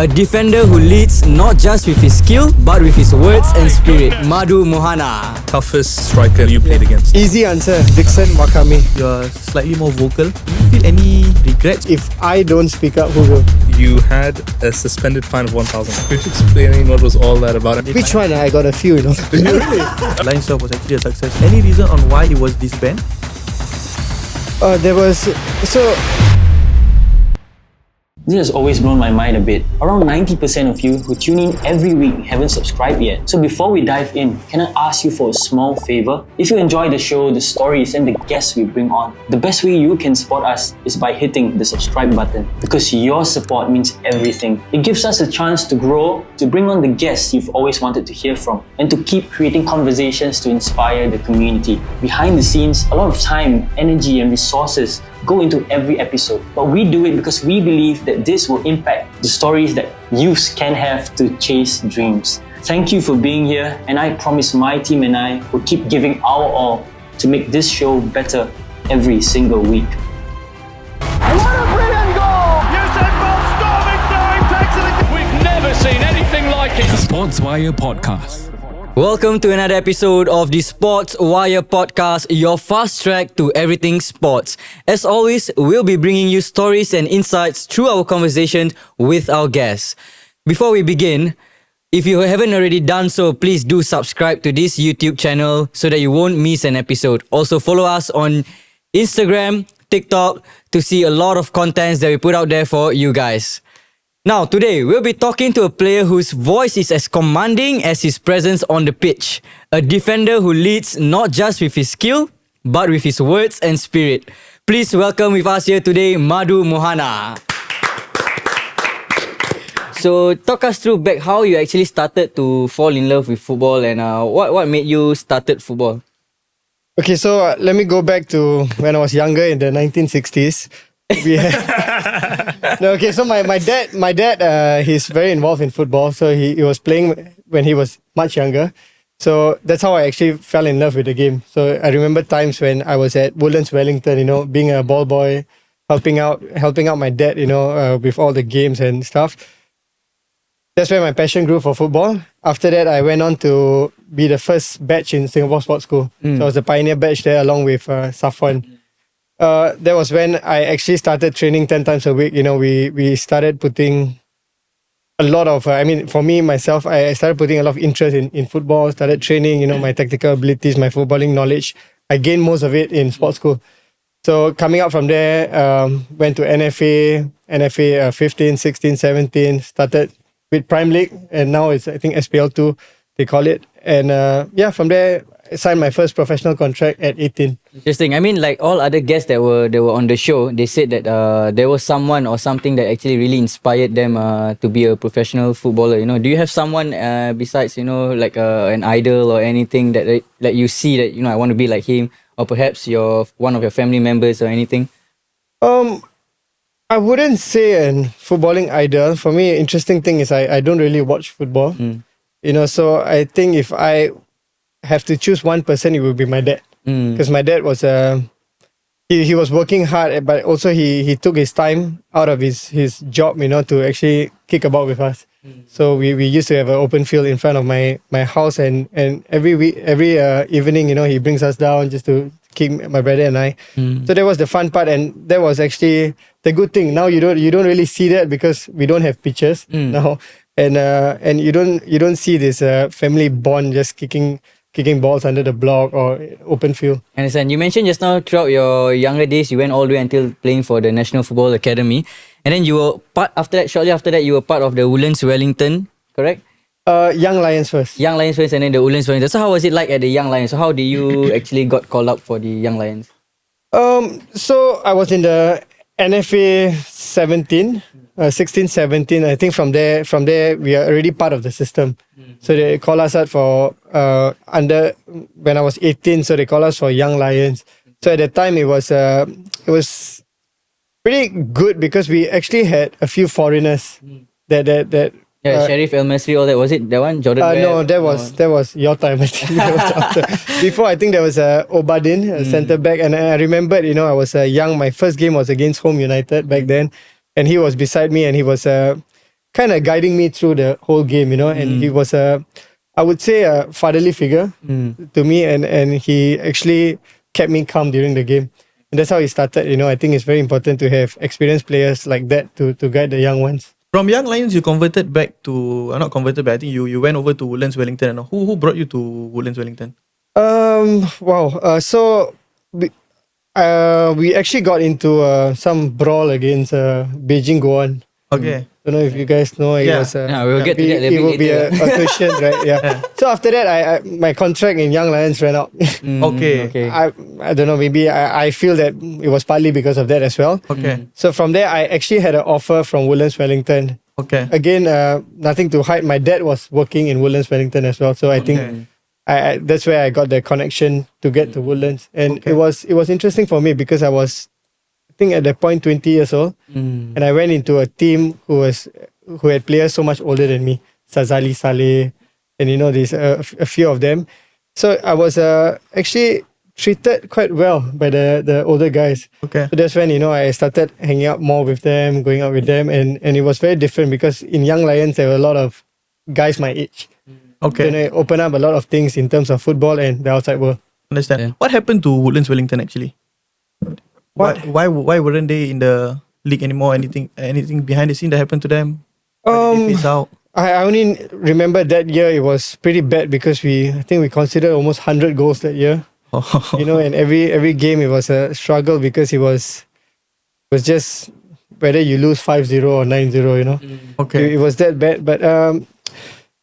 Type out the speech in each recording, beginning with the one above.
A defender who leads not just with his skill, but with his words and spirit. Madhu Mohana. Toughest striker you played against? Easy answer, Dixon Wakami. You're slightly more vocal. Do you feel any regrets? If I don't speak up, who will? You had a suspended fine of 1,000. Could you explain what was all that about? Which one? I got a few, Really? LionsXII was actually a success. Any reason on why it was disbanded? There was... This has always blown my mind a bit. Around 90% of you who tune in every week haven't subscribed yet. So before we dive in, can I ask you for a small favor? If you enjoy the show, the stories and the guests we bring on, the best way you can support us is by hitting the subscribe button. Because your support means everything. It gives us a chance to grow, to bring on the guests you've always wanted to hear from, and to keep creating conversations to inspire the community. Behind the scenes, a lot of time, energy and resources go into every episode. But we do it because we believe that this will impact the stories that youths can have to chase dreams. Thank you for being here, and I promise my team and I will keep giving our all to make this show better every single week. What a brilliant goal! Usain Bolt storming through, he takes it. We've never seen anything like it. The Sportswire Podcast. Welcome to another episode of the Sportswire Podcast, your fast track to everything sports. As always, we'll be bringing you stories and insights through our conversations with our guests. Before we begin, if you haven't already done so, please do subscribe to this YouTube channel so that you won't miss an episode. Also follow us on Instagram, TikTok to see a lot of contents that we put out there for you guys. Now, today, we'll be talking to a player whose voice is as commanding as his presence on the pitch. A defender who leads not just with his skill, but with his words and spirit. Please welcome with us here today, Madhu Mohana. So, talk us through back how you actually started to fall in love with football and what made you started football? Okay, so let me go back to when I was younger in the 1960s. So my dad, he's very involved in football. So he was playing when he was much younger. So that's how I actually fell in love with the game. So I remember times when I was at Woodlands, Wellington, being a ball boy, helping out my dad, with all the games and stuff. That's where my passion grew for football. After that, I went on to be the first batch in Singapore Sports School. So I was the pioneer batch there along with SAF Warriors. That was when I actually started training 10 times a week. We started putting a lot of, for me, myself, I started putting a lot of interest in football, started training, my tactical abilities, my footballing knowledge. I gained most of it in sports school. So coming out from there, went to NFA 15, 16, 17, started with Prime League, and now it's, I think, SPL2, they call it. And from there, I signed my first professional contract at 18. Interesting. Like all other guests that were on the show, they said that there was someone or something that actually really inspired them to be a professional footballer. Do you have someone besides like an idol or anything that you see that I want to be like him, or perhaps one of your family members or anything? I wouldn't say an footballing idol. For me, interesting thing is I don't really watch football. So I think if I have to choose one person, it would be my dad. Because my dad was he was working hard, but also he took his time out of his job, to actually kick about with us. So we used to have an open field in front of my house, and every evening, he brings us down just to kick, my brother and I. So that was the fun part, and that was actually the good thing. Now you don't really see that because we don't have pitches now, and you don't see this family bond just kicking balls under the block or open field. I understand. You mentioned just now throughout your younger days, you went all the way until playing for the National Football Academy. And then you were shortly after that, you were part of the Woodlands Wellington, correct? Young Lions first. Young Lions first and then the Woodlands Wellington. So how was it like at the Young Lions? So how did you actually got called up for the Young Lions? So I was in the NFA 16, 17. I think from there we are already part of the system. So they call us out for when I was 18. So they call us for Young Lions. So at that time it was pretty good because we actually had a few foreigners that Sheriff El Masri, all that. Was it that one? Jordan no, that was your time. I think that was after. Before, I think there was Obadin, a centre back, and I remembered, I was young. My first game was against Home United back then, and he was beside me, and he was kind of guiding me through the whole game, and he was I would say a fatherly figure to me, and he actually kept me calm during the game. And that's how it started, I think it's very important to have experienced players like that to guide the young ones. From Young Lions, you converted back to not converted, but I think you went over to Woodlands, Wellington. And who brought you to Woodlands, Wellington? Wow. So we actually got into some brawl against Beijing Brawl. Okay. Don't know if you guys know. It was, we'll get to that a it bit will be a later. question, right? Yeah. So after that, I my contract in Young Lions ran out. Okay. I don't know. Maybe I feel that it was partly because of that as well. Okay. So from there, I actually had an offer from Woodlands, Wellington. Okay. Again, nothing to hide. My dad was working in Woodlands, Wellington as well. So I think I that's where I got the connection to get to Woodlands, and it was interesting for me because I was, I think at that point 20 years old, and I went into a team who had players so much older than me, Sazali Saleh, and there's a few of them. So I was actually treated quite well by the older guys. Okay. So that's when I started hanging out more with them, going out with them, and it was very different because in Young Lions there were a lot of guys my age. Okay. It opened up a lot of things in terms of football and the outside world. Understand. Yeah. What happened to Woodlands, Wellington actually? Why weren't they in the league anymore? Anything behind the scene that happened to them? Why did they phase out? I only remember that year it was pretty bad because I think we considered almost 100 goals that year. And every game it was a struggle because it was just whether you lose 5-0 or 9-0, Okay. It was that bad. But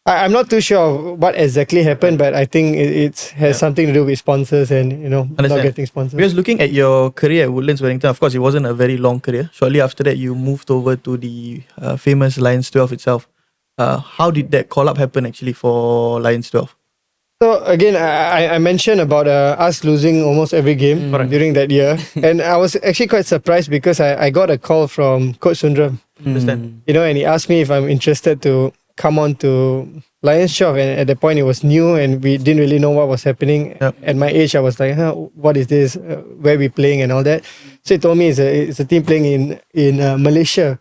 I'm not too sure of what exactly happened, but I think it has something to do with sponsors and not Understand. getting sponsors. Because looking at your career at Woodlands, Wellington, of course, it wasn't a very long career. Shortly after that, you moved over to the famous LionsXII itself. How did that call-up happen actually for LionsXII? So again, I mentioned about us losing almost every game during that year, and I was actually quite surprised because I got a call from Coach Sundram, Understand? and he asked me if I'm interested to come on to LionsXII, and at that point it was new and we didn't really know what was happening. Yep. At my age, I was like, what is this? Where we playing and all that. So he told me it's a team playing in Malaysia,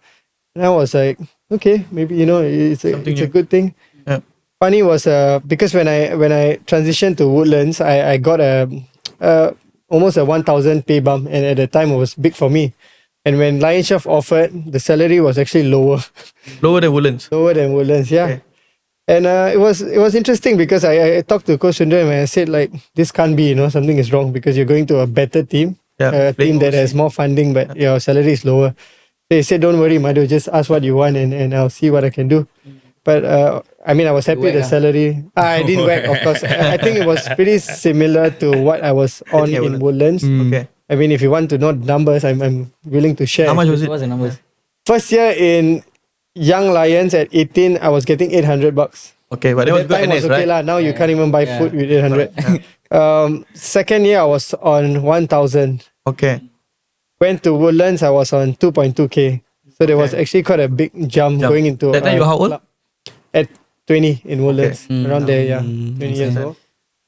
and I was like, okay, maybe it's a good thing. Yep. Funny was because when I transitioned to Woodlands, I got almost a 1,000 pay bump, and at the time it was big for me. And when LionsXII offered, the salary was actually lower. Lower than Woodlands. Lower than Woodlands, yeah. Okay. And it was interesting because I talked to Coach Sundram and I said like, this can't be, something is wrong because you're going to a better team, a team that has more funding, but your salary is lower. So he said, don't worry, Madhu, just ask what you want and I'll see what I can do. But I was happy with the salary. I didn't whack, of course. I think it was pretty similar to what I was on in Woodlands. Okay. If you want to know numbers, I'm willing to share. How much was it? What's the numbers? First year in Young Lions at 18, I was getting $800. Okay, but that was That good time was NS, okay right? lah. Now you can't even buy food with 800. Second year I was on 1,000. Okay. Went to Woodlands, I was on 2.2k. So there was actually quite a big jump going into. That time you were how old? club. At 20 in Woodlands, around there, 20 years old.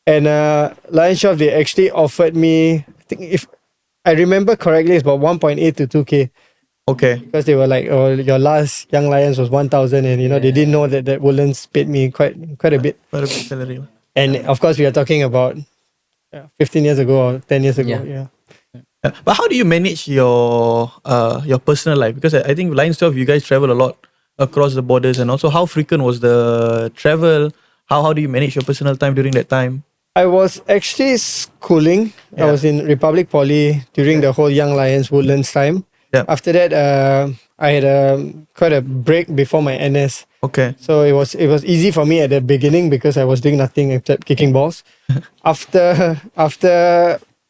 And LionsXII, they actually offered me, I think if I remember correctly, it's about 1.8 to 2k. Okay. Because they were like, oh, your last Young Lions was 1,000, and they didn't know that Woodlands paid me quite a bit. Quite a big salary. And of course, we are talking about 15 years ago or 10 years ago. Yeah. But how do you manage your personal life? Because I think LionsXII, you guys travel a lot across the borders, and also how frequent was the travel? How do you manage your personal time during that time? I was actually schooling. I was in Republic Poly during the whole Young Lions Woodlands time. Yeah. After that, I had quite a break before my NS. Okay. So it was easy for me at the beginning because I was doing nothing except kicking balls. After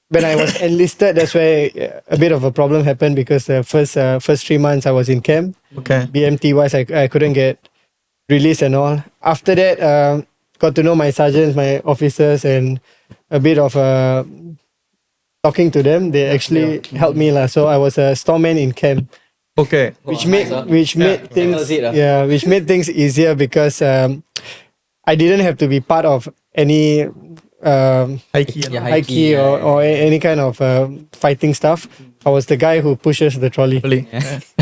when I was enlisted, that's where a bit of a problem happened because the first 3 months I was in camp. Okay. BMT wise, I couldn't get released and all. After that, got to know my sergeants, my officers, and a bit of talking to them. They actually helped me lah. So I was a storeman in camp. Okay. Which made things easier because I didn't have to be part of any High key. high key or any kind of fighting stuff. I was the guy who pushes the trolley. Really?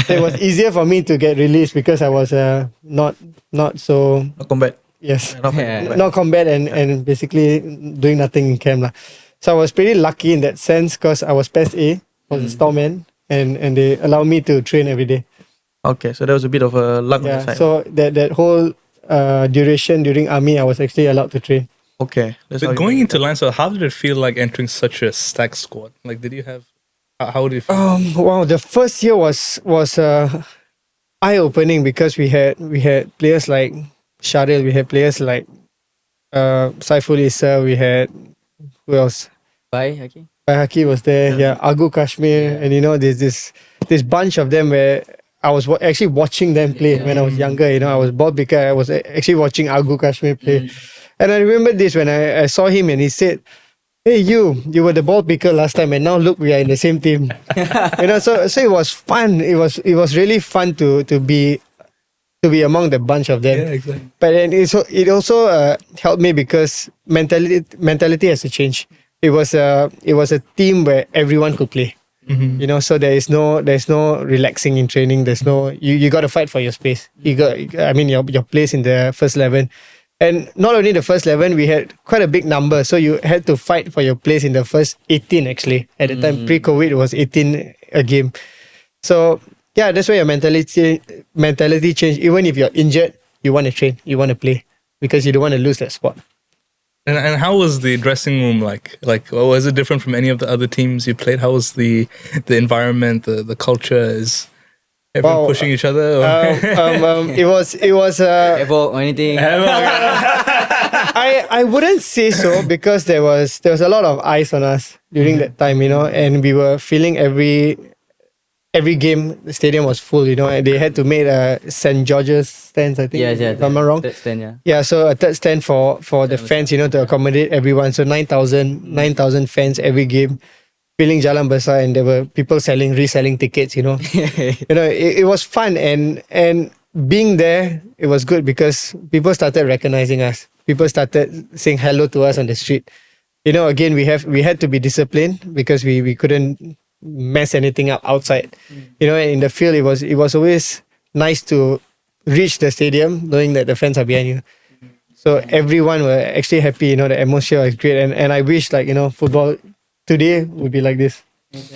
So it was easier for me to get released because I was not so Not combat. yes Yeah. not combat and basically doing nothing in camp lah. So I was pretty lucky in that sense because I was PES A, was a storeman, and they allowed me to train every day. Okay, so that was a bit of a luck on Yeah. the side. So that whole duration during army, I was actually allowed to train. Okay. That's how But you going managed into Lions, how did it feel like entering such a stacked squad? Like, did you have? How did you feel? Wow, the first year was eye opening because we had players like Sharil, we had players like Saiful Issa, we had who else? Bye. Okay. Haki was there, yeah. Agu Kashmir, and there's this bunch of them where I was actually watching them play when I was younger. I was ball picker. I was actually watching Agu Kashmir play, and I remember this when I saw him and he said, "Hey, you were the ball picker last time, and now look, we are in the same team." So it was fun. It was really fun to be among the bunch of them. Yeah, exactly. But then it also helped me because mentality has to change. It was a team where everyone could play. So there's no relaxing in training. There's no you got to fight for your space. Your place in the first 11. And not only the first 11, we had quite a big number. So you had to fight for your place in the first 18 actually. At the time, pre-COVID, it was 18 a game. So yeah, that's why your mentality changed. Even if you're injured, you want to train, you want to play because you don't want to lose that spot. And how was the dressing room like? Like, was it different from any of the other teams you played? How was the environment, the culture? Is everyone pushing each other? It was. Ever or anything? I wouldn't say so because there was a lot of eyes on us during that time, and we were feeling every game the stadium was full, and they had to make a St. George's stands, I think. Yeah. If I'm not wrong. Third stand, yeah. Yeah, so a third stand for the fans, to accommodate everyone. So 9,000 fans every game, filling Jalan Besar, and there were people reselling tickets. It was fun, and being there, it was good because people started recognizing us. People started saying hello to us on the street. Again, we had to be disciplined because we couldn't mess anything up outside. In the field, it was always nice to reach the stadium knowing that the fans are behind you. So everyone were actually happy. The atmosphere was great, and I wish football today would be like this.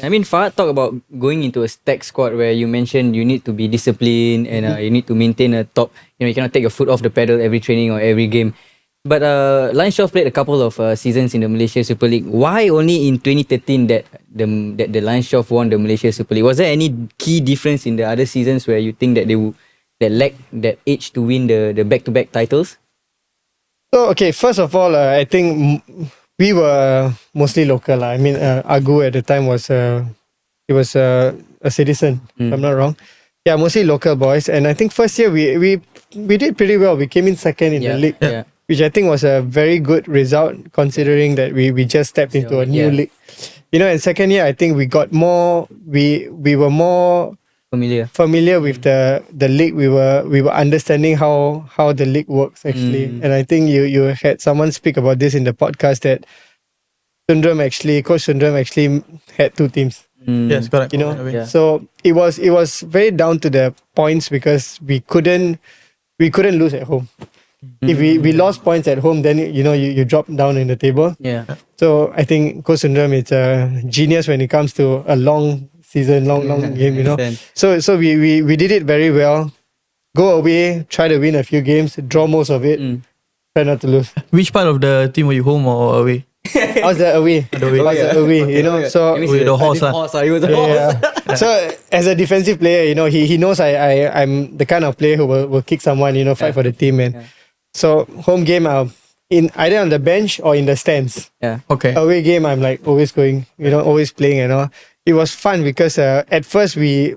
I mean, Fahad talked about going into a stacked squad where you mentioned you need to be disciplined and you need to maintain a top. You cannot take your foot off the pedal every training or every game. But LionsXII played a couple of seasons in the Malaysia Super League. Why only in 2013 that the LionsXII won the Malaysia Super League? Was there any key difference in the other seasons where you think that they lacked that edge to win the back-to-back titles? So okay, first of all, I think we were mostly local. I mean, Agu at the time was a citizen, if I'm not wrong. Yeah, mostly local boys. And I think first year we did pretty well. We came in second in the league. Yeah. Which I think was a very good result considering that we just stepped into a new league. And second year I think we got more. We were more familiar with the league. We were understanding how the league works actually. And I think you had someone speak about this in the podcast that Coach Sundram actually had two teams. Yes, correct. So it was very down to the points because we couldn't lose at home. If we lost points at home, then you drop down in the table. Yeah. So I think Coach Sundram is a genius when it comes to a long season, long game. So we did it very well. Go away, try to win a few games, draw most of it, try not to lose. Which part of the team were you, home or away? I was away. away. So The horse. He was the horse. yeah. So as a defensive player, he knows I'm the kind of player who will kick someone, fight for the team, and so home game in either on the bench or in the stands. Yeah. Okay. Away game I'm like always going, always playing and all. It was fun because at first the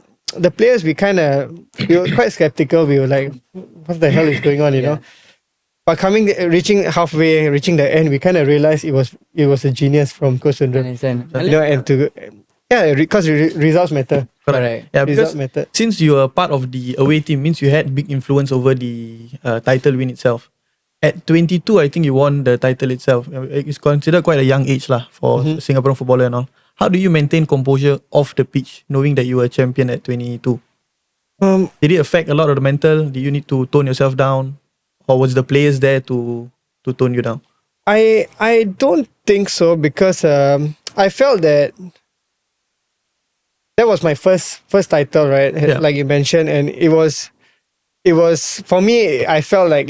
players we were quite skeptical. We were like, what the hell is going on, But reaching halfway, reaching the end, we kind of realized it was a genius from Coach Sundram. Because results matter. Correct. Yeah, because Results matter. since you were part of the away team, means you had big influence over the title win itself. At 22, I think you won the title itself. It's considered quite a young age for Singaporean footballer and all. How do you maintain composure off the pitch, knowing that you were a champion at 22? Did it affect a lot of the mental? Did you need to tone yourself down, or was the players there to tone you down? I don't think so, because I felt that was my first title, right? Yeah. Like you mentioned, and it was for me. I felt like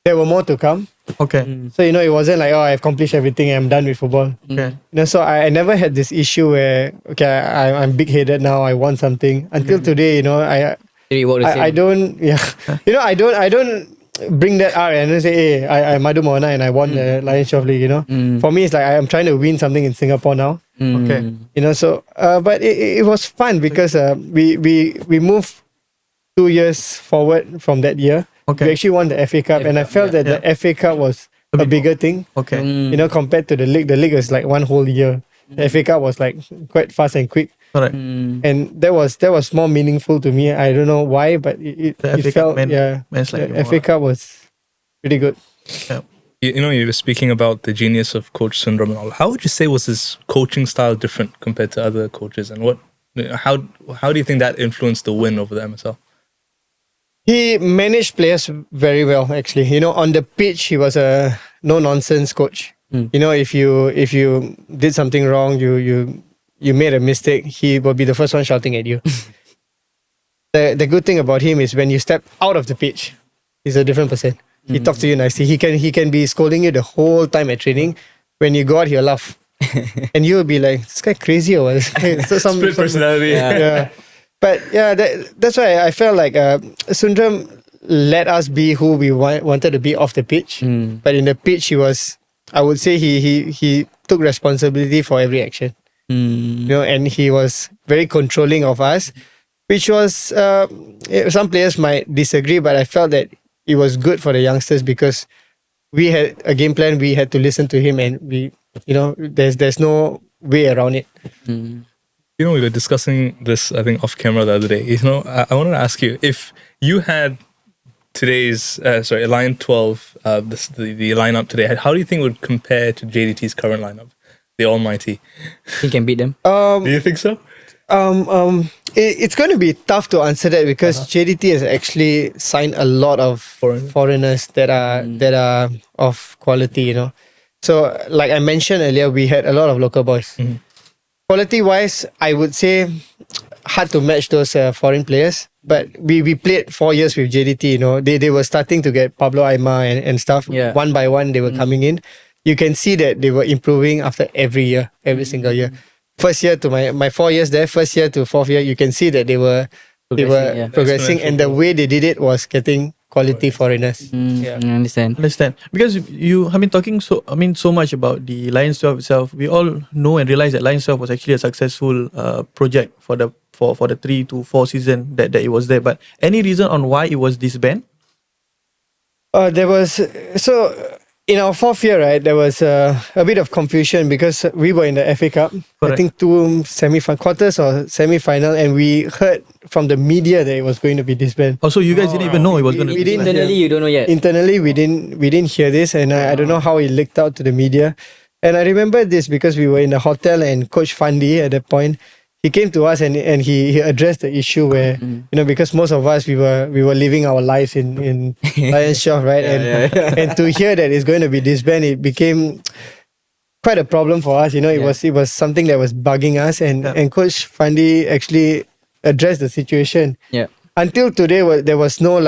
there were more to come. Okay. So it wasn't like, I've accomplished everything, I'm done with football. Okay. So I never had this issue where I'm big headed now. I want something until today. I don't. Yeah. I don't bring that out and say, hey, I'm Madhu Mohana and I won the LionsXII League. For me, it's like I'm trying to win something in Singapore now. Okay. So but it was fun because we moved 2 years forward from that year. Okay. We actually won the FA Cup, and I felt that the FA Cup was a bigger thing. Okay. Compared to the league. The league was like one whole year. The FA Cup was like quite fast and quick. Correct. And that was more meaningful to me. I don't know why, but it FA felt Cup meant like the FA Cup was pretty good. Yeah. You were speaking about the genius of Coach Sundram and all. How would you say was his coaching style different compared to other coaches, and how do you think that influenced the win over the MSL? He managed players very well, actually. On the pitch, he was a no-nonsense coach. If you did something wrong, you made a mistake, he will be the first one shouting at you. The good thing about him is when you step out of the pitch, he's a different person. He talks to you nicely. He can be scolding you the whole time at training. When you go out, he'll laugh. And you'll be like, this guy crazy or what? Split personality. Yeah. But yeah, that's why I felt like Sundram let us be who we wanted to be off the pitch. But in the pitch, I would say he took responsibility for every action. And he was very controlling of us, which was some players might disagree, but I felt that it was good for the youngsters because we had a game plan. We had to listen to him, and there's no way around it. We were discussing this, I think, off camera the other day. I wanted to ask you, if you had today's, Lion 12, the lineup today, how do you think it would compare to JDT's current lineup, the Almighty? He can beat them. Do you think so? It's going to be tough to answer that because JDT has actually signed a lot of foreigners that are of quality. So, like I mentioned earlier, we had a lot of local boys. Quality-wise, I would say hard to match those foreign players. But we played 4 years with JDT. They were starting to get Pablo Aima and stuff. Yeah. One by one, they were coming in. You can see that they were improving after every year, every single year. First year to my 4 years there, first year to fourth year, you can see that they were progressing, and the way they did it was getting quality foreigners. I understand. Because you have been talking so much about the LionsXII itself. We all know and realize that LionsXII was actually a successful project for the 3 to 4 season that it was there. But any reason on why it was disbanded? There was in our fourth year, right, there was a bit of confusion because we were in the FA Cup. Correct. I think 2 quarters or semi-final, and we heard from the media that it was going to be disbanded. Also, you guys didn't even know it was going to be disbanded. Internally, you don't know yet. Internally, we didn't hear this, and I don't know how it leaked out to the media. And I remember this because we were in the hotel, and Coach Fandi at that point, he came to us and he addressed the issue where because most of us we were living our lives in LionsXII, right? And to hear that it's going to be disbanded, it became quite a problem for us. It was something that was bugging us, and Coach Fandi actually addressed the situation. Yeah. Until today, there was no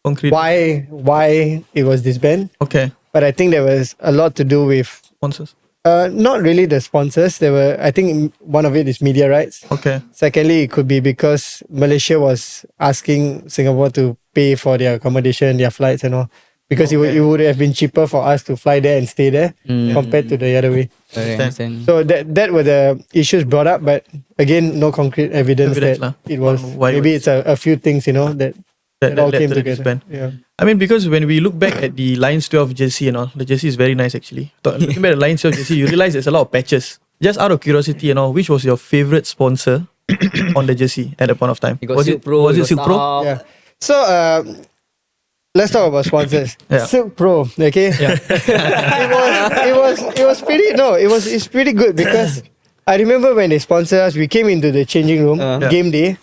concrete why it was disbanded. Okay. But I think there was a lot to do with Sponsors. Not really the sponsors. I think one of it is media rights. Okay. Secondly, it could be because Malaysia was asking Singapore to pay for their accommodation, their flights and all. Because it would have been cheaper for us to fly there and stay there compared to the other way. So that were the issues brought up, but again, no concrete evidence that it was. Maybe it's a few things, that all came together. Yeah. I mean, because when we look back at the LionsXII jersey and all, the jersey is very nice actually. Looking back at the LionsXII jersey, you realize there's a lot of patches. Just out of curiosity, which was your favorite sponsor on the jersey at that point of time? Was it Silk Pro? Was it Silk Pro? Yeah. So let's talk about sponsors. Yeah. Silk Pro, okay? Yeah. It's pretty good because I remember when they sponsored us, we came into the changing room, game day,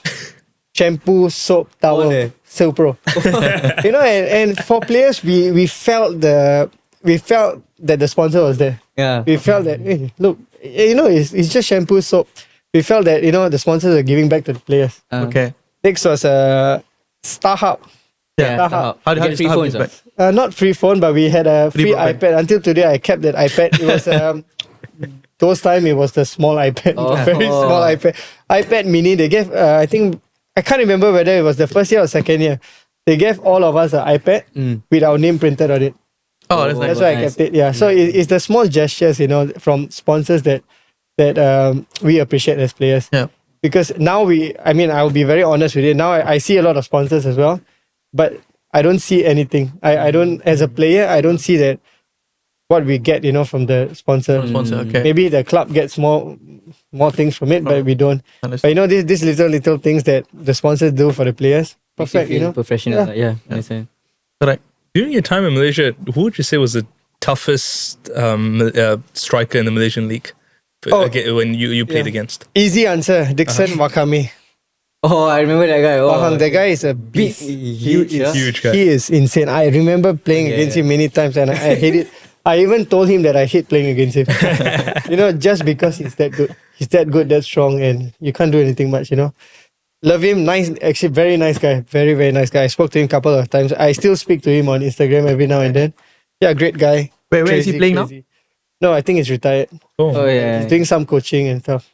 shampoo, soap, towel, Silk Pro. And for players, we felt that the sponsor was there. Yeah. We felt that, hey, look, it's just shampoo, soap. We felt that, the sponsors are giving back to the players. Okay. Next was StarHub. Yeah. StarHub. How Get did free Starhub phones, give back? Not free phone, but we had a free broadband. iPad. Until today, I kept that iPad. It was those time it was the small iPad, very small iPad mini. They gave I can't remember whether it was the first year or second year. They gave all of us an iPad with our name printed on it. Oh, that's nice. That's why I kept it. Yeah. So it's the small gestures, from sponsors that we appreciate as players. Yeah. Because now I'll be very honest with you. Now I see a lot of sponsors as well, but I don't see anything. I don't, as a player, I don't see that what we get, from the sponsor. Sponsor, okay. Maybe the club gets more things from it, but we don't. Understand. But these little things that the sponsors do for the players, perfect, Professional. Yeah. Understand. Correct. During your time in Malaysia, who would you say was the toughest striker in the Malaysian League when you played against? Easy answer, Dixon Wakame. Oh, I remember that guy. Oh, That guy is a beast. huge, yeah. Huge guy. He is insane. I remember playing against him many times and I hate it. I even told him that I hate playing against him. Just because he's that good. He's that good, that strong, and you can't do anything much, Love him. Nice, actually, very nice guy. Very, very nice guy. I spoke to him a couple of times. I still speak to him on Instagram every now and then. Yeah, great guy. Where is he playing now? No, I think he's retired. Oh, yeah. He's doing some coaching and stuff.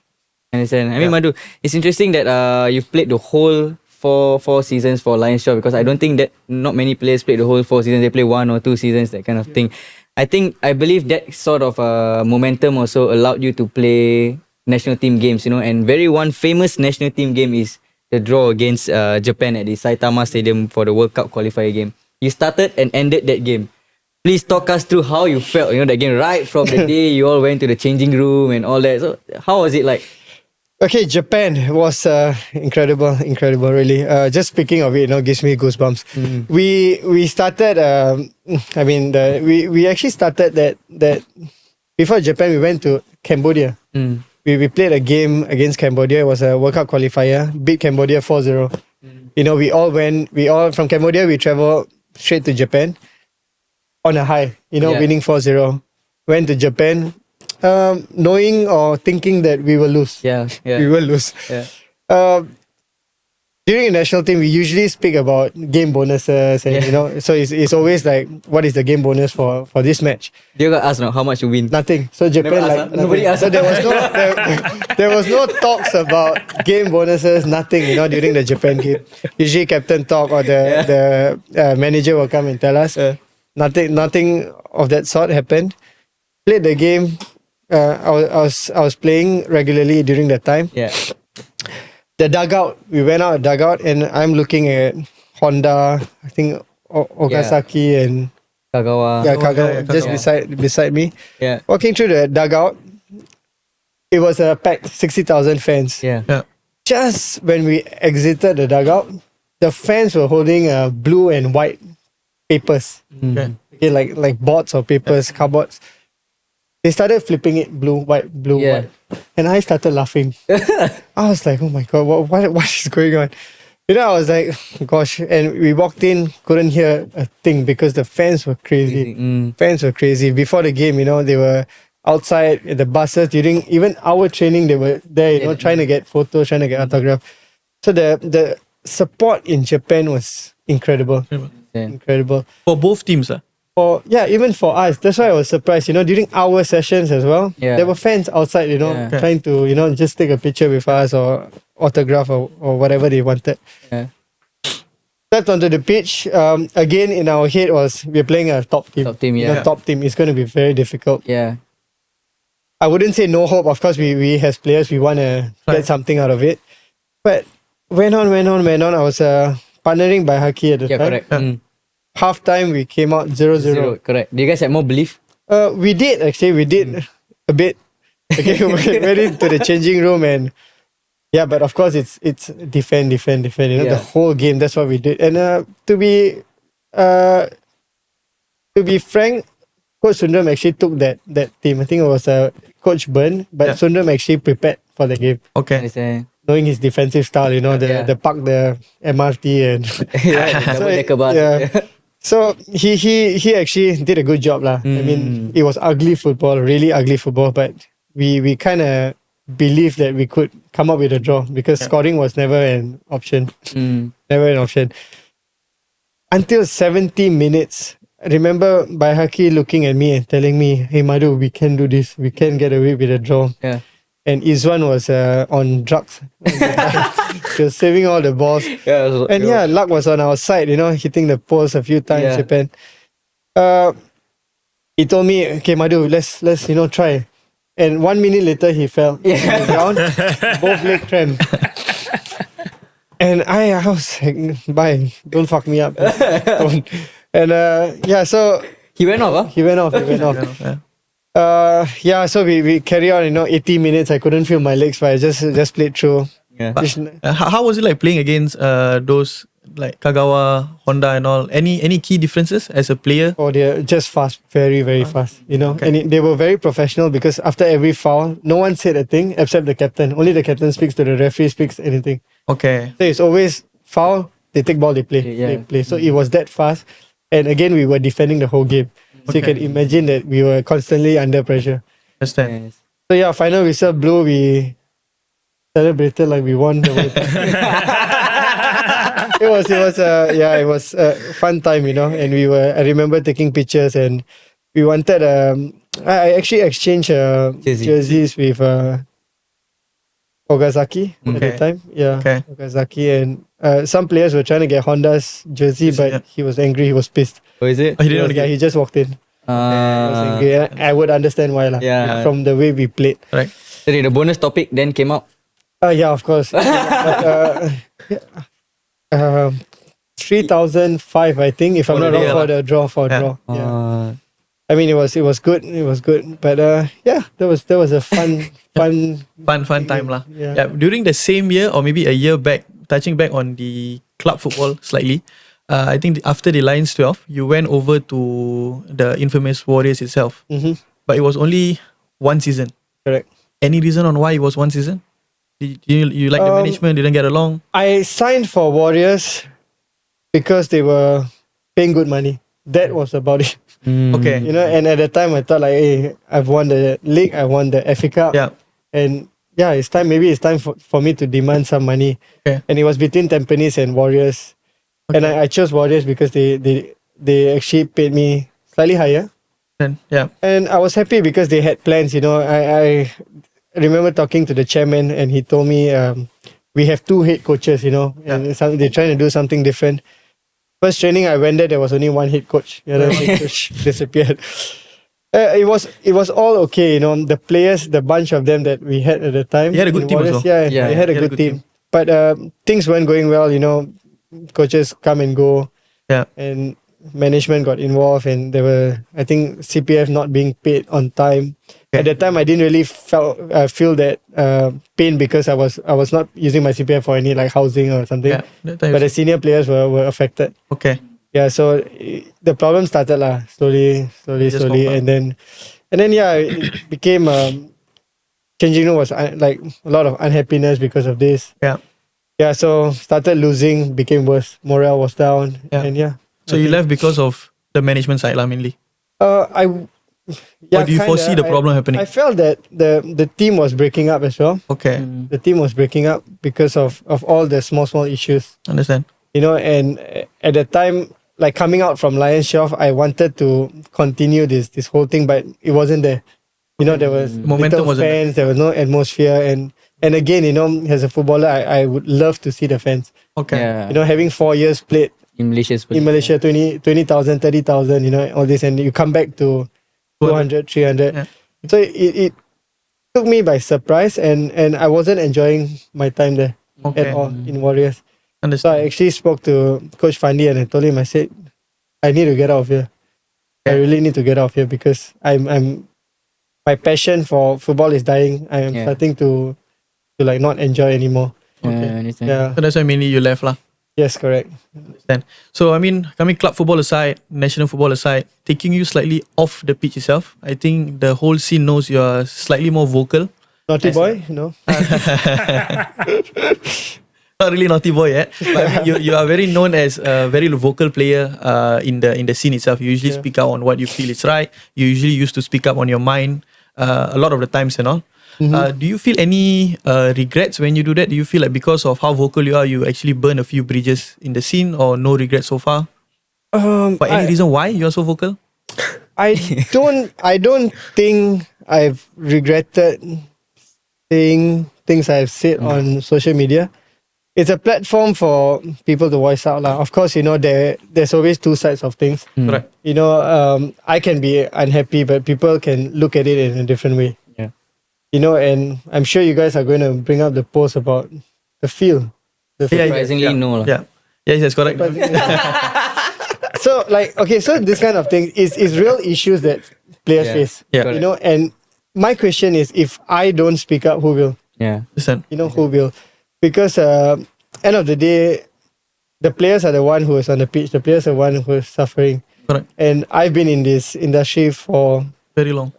I understand. I mean, Madhu, it's interesting that you've played the whole four seasons for LionsXII, because I don't think that not many players play the whole 4 seasons. They play 1 or 2 seasons, that kind of thing. I believe that sort of momentum also allowed you to play national team games, and one famous national team game is the draw against Japan at the Saitama Stadium for the World Cup qualifier game. You started and ended that game. Please talk us through how you felt, that game, right from the day you all went to the changing room and all that. So how was it like? Okay, Japan was incredible, really. Just speaking of it, gives me goosebumps. We started. We actually started that before Japan. We went to Cambodia. We played a game against Cambodia. It was a World Cup qualifier. Beat Cambodia 4-0. We all from Cambodia. We traveled straight to Japan on a high. Winning 4-0. Went to Japan. Knowing or thinking that we will lose. Yeah. We will lose. Yeah. During the national team, we usually speak about game bonuses and so it's always like, what is the game bonus for this match? You got asked how much you win? Nothing. So Japan Never asked, nothing. nobody asked. So there was no talks about game bonuses, nothing, during the Japan game. Usually captain talk or the manager will come and tell us. Nothing of that sort happened. Played the game. I was playing regularly during that time. Yeah. The dugout, we went out dugout and I'm looking at Honda, I think Okazaki and Kagawa. Kagawa just beside me. Yeah. Walking through the dugout, it was a packed 60,000 fans. Yeah. Just when we exited the dugout, the fans were holding blue and white papers. Okay. Okay, like boards or papers, cardboards. They started flipping it blue, white, white. And I started laughing. I was like, oh my God, what is going on? I was like, gosh. And we walked in, couldn't hear a thing because the fans were crazy. Fans were crazy. Before the game, they were outside at the buses. During even our training, they were there, trying to get photos, trying to get autograph. So the support in Japan was incredible. Incredible. For both teams, even for us. That's why I was surprised. During our sessions as well, there were fans outside, trying to, just take a picture with us or autograph or whatever they wanted. Yeah. Stepped onto the pitch. Again, in our head was, we're playing a top team. Top team, yeah. Top team. It's going to be very difficult. Yeah. I wouldn't say no hope. Of course, we as players, we want to get something out of it. But went on. I was partnering by Haki at the time. Correct. Half time, we came out 0-0. Correct. Do you guys have more belief? We did a bit. Okay, we went into the changing room and but of course it's defend. The whole game. That's what we did. And to be To be frank, Coach Sundram actually took that team. I think it was Coach Burn, but Sundram actually prepared for the game, Okay. Understand? knowing his defensive style. The park, the MRT, and Yeah, double decker bus. yeah. So he actually did a good job lah. I mean, it was ugly football, really ugly football, but we kind of believed that we could come up with a draw because scoring was never an option. Never an option. Until 70 minutes, I remember Baihaki looking at me and telling me, "Hey Madhu, we can do this. We can get away with a draw." Yeah. And Izwan was on drugs. He was saving all the balls. Yeah, And luck was on our side, hitting the post a few times. Yeah. Japan. He told me, "Okay, Madhu, let's try." And 1 minute later, he fell on the ground, both leg cramp. And I was like, "Bye, don't fuck me up." Don't. And so He went off, huh? he went off. So we carry on. 80 minutes. I couldn't feel my legs, but I just played through. Yeah. How was it like playing against those like Kagawa, Honda, and all? Any key differences as a player? Oh, they're just fast, very, very fast. And they were very professional because after every foul, no one said a thing except the captain. Only the captain speaks to the referee, speaks anything. Okay. So it's always foul, they take ball, they play. Yeah. They play. So it was that fast. And again, we were defending the whole game. So you can imagine that we were constantly under pressure. Understand. Yes. So final whistle blew, we celebrated like we won the whole time. It was a fun time, and I remember taking pictures and we wanted, I actually exchanged jerseys with Ogasaki at the time. Yeah, Okay. Ogasaki, and some players were trying to get Honda's jersey, but he was angry, he was pissed. Oh, is it? Oh, he didn't want to get He just walked in. He was angry. I would understand why lah. Yeah. From the way we played. right. Sorry, the bonus topic then came out. Yeah, of course. But, 3,005, I think, if I'm not wrong, for the draw. Yeah. I mean, it was good. It was good. But that was a fun Time lah. Yeah. During the same year or maybe a year back, touching back on the club football slightly, I think after the LionsXII, you went over to the infamous Warriors itself. Mhm. But it was only one season. Correct. Any reason on why it was one season? You like the management, didn't get along? I signed for Warriors because they were paying good money. That was about it. Okay. And at the time I thought like, hey, I've won the league, I won the FA Cup. Yeah. And it's time. Maybe it's time for me to demand some money. Okay. And it was between Tampines and Warriors, and I chose Warriors because they actually paid me slightly higher. Then, yeah. And I was happy because they had plans. I remember talking to the chairman, and he told me we have 2 head coaches. And they're trying to do something different. First training I went there was only 1 head coach. The other head coach disappeared. It was all okay, the players, the bunch of them that we had at the time. You had a good in team Warriors, also. Yeah, they had a good team. But things weren't going well, coaches come and go. Yeah. And management got involved, and there were, I think, CPF not being paid on time. At that time, I didn't really feel that pain because I was not using my CPF for any like housing or something. Yeah. That time But the senior players were affected. okay. Yeah, so the problem started slowly, Just walk and then it became changing room was like a lot of unhappiness because of this. Yeah. Yeah, so started losing, became worse. Morale was down, Yeah. and So you left because of the management side lah mainly. Or do you foresee the problem happening? I felt that the team was breaking up as well. Okay. The team was breaking up because of all the small issues. Understand. And at the time, like coming out from LionsXII, I wanted to continue this whole thing, but it wasn't there. There was Momentum little wasn't there. fans, there was no atmosphere, and again, as a footballer, I would love to see the fans. Okay. Yeah. Having 4 years played In Malaysia, in Malaysia, 20,000, 30,000, all this, and you come back to 200, 300. Yeah. So it took me by surprise, and I wasn't enjoying my time there Okay. at all in Warriors. So Understand. I actually spoke to Coach Fandi and I told him, I said, I need to get out of here. I really need to get out of here because I'm my passion for football is dying. I am starting to like not enjoy anymore. I understand. Yeah. So that's why mainly you left lah. Yes, correct. Understand. So, I mean, coming club football aside, national football aside, taking you slightly off the pitch itself, I think the whole scene knows you are slightly more vocal. Naughty boy, no. Not really naughty boy yet, but I mean, you are very known as a very vocal player in the scene itself. You usually speak out on what you feel is right. You usually used to speak up on your mind a lot of the times and all. Do you feel any regrets when you do that? Do you feel like because of how vocal you are, you actually burn a few bridges in the scene, or no regrets so far? But any reason why you're so vocal? I don't think I've regretted saying things I've said on social media. It's a platform for people to voice out. Of course, there's always two sides of things. Right. I can be unhappy, but people can look at it in a different way. Yeah. And I'm sure you guys are going to bring up the post about the feel. Surprisingly, no. Yeah. Yes, that's correct. So this kind of thing is real issues that players face. Yeah. And my question is, if I don't speak up, who will? Yeah. Listen. Who will? Because end of the day, the players are the one who is on the pitch. The players are the one who is suffering. Correct. And I've been in this industry for Very long.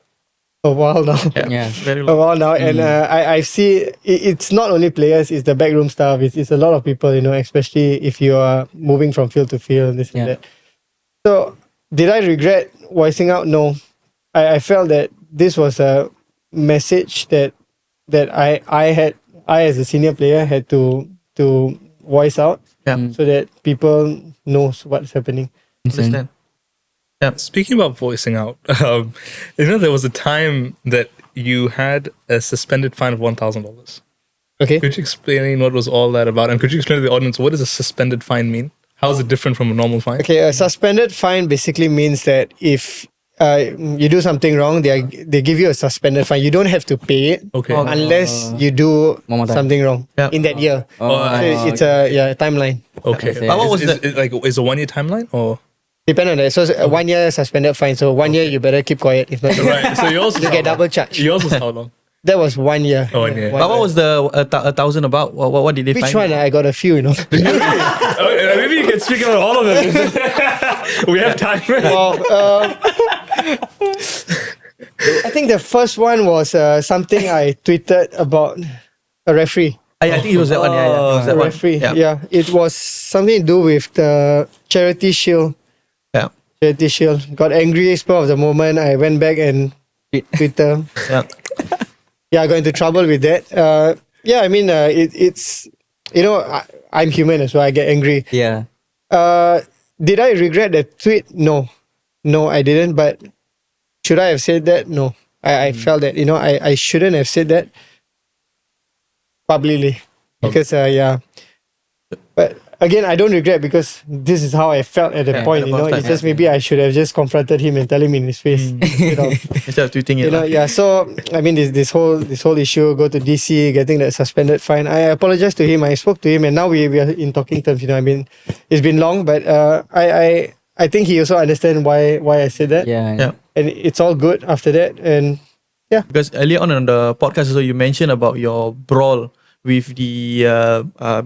a while now. Yeah. Very A long. while now, and I see it's not only players; it's the backroom staff. It's a lot of people. Especially if you are moving from field to field, this and that. So, did I regret voicing out? No, I felt that this was a message that I as a senior player had to voice out, so that people knows what's happening. Understand. Speaking about voicing out, there was a time that you had a suspended fine of $1,000. Okay. Could you explain what was all that about? And could you explain to the audience, what does a suspended fine mean? How is it different from a normal fine? Okay, a suspended fine basically means that if you do something wrong, they give you a suspended fine. You don't have to pay it unless you do One more time. something wrong in that year. It's a timeline. Okay. But what was is a 1 year timeline or? Depend on that. So 1 year suspended fine. So 1 year you better keep quiet. If not, Right. So yours was you get double charge. Yours was how long? That was 1 year. Oh, 1 year. But what was the 1,000 about? What did they Which find? one? I got a few. Maybe you can speak about all of them. We have time. Well, I think the first one was something I tweeted about a referee. I think it was that one. Yeah, it was that A one. referee. Yeah. Yeah, it was something to do with the charity shield. Yeah. Charity shield. Got angry spur of the moment. I went back and Twitter. Yeah. I got into trouble with that. I mean, it's I'm human as well. I get angry. Yeah. Did I regret the tweet? No, I didn't. But should I have said that? No, I felt that I shouldn't have said that publicly because But again, I don't regret because this is how I felt at the point. at the point, It's just maybe I should have just confronted him and tell him in his face. Instead of tweeting it. So I mean, this whole issue, go to DC, getting that suspended fine. I apologized to him. I spoke to him, and now we are in talking terms. I mean, it's been long, but I think he also understand why I said that. Yeah. And it's all good after that. And Because earlier on in the podcast, also you mentioned about your brawl with the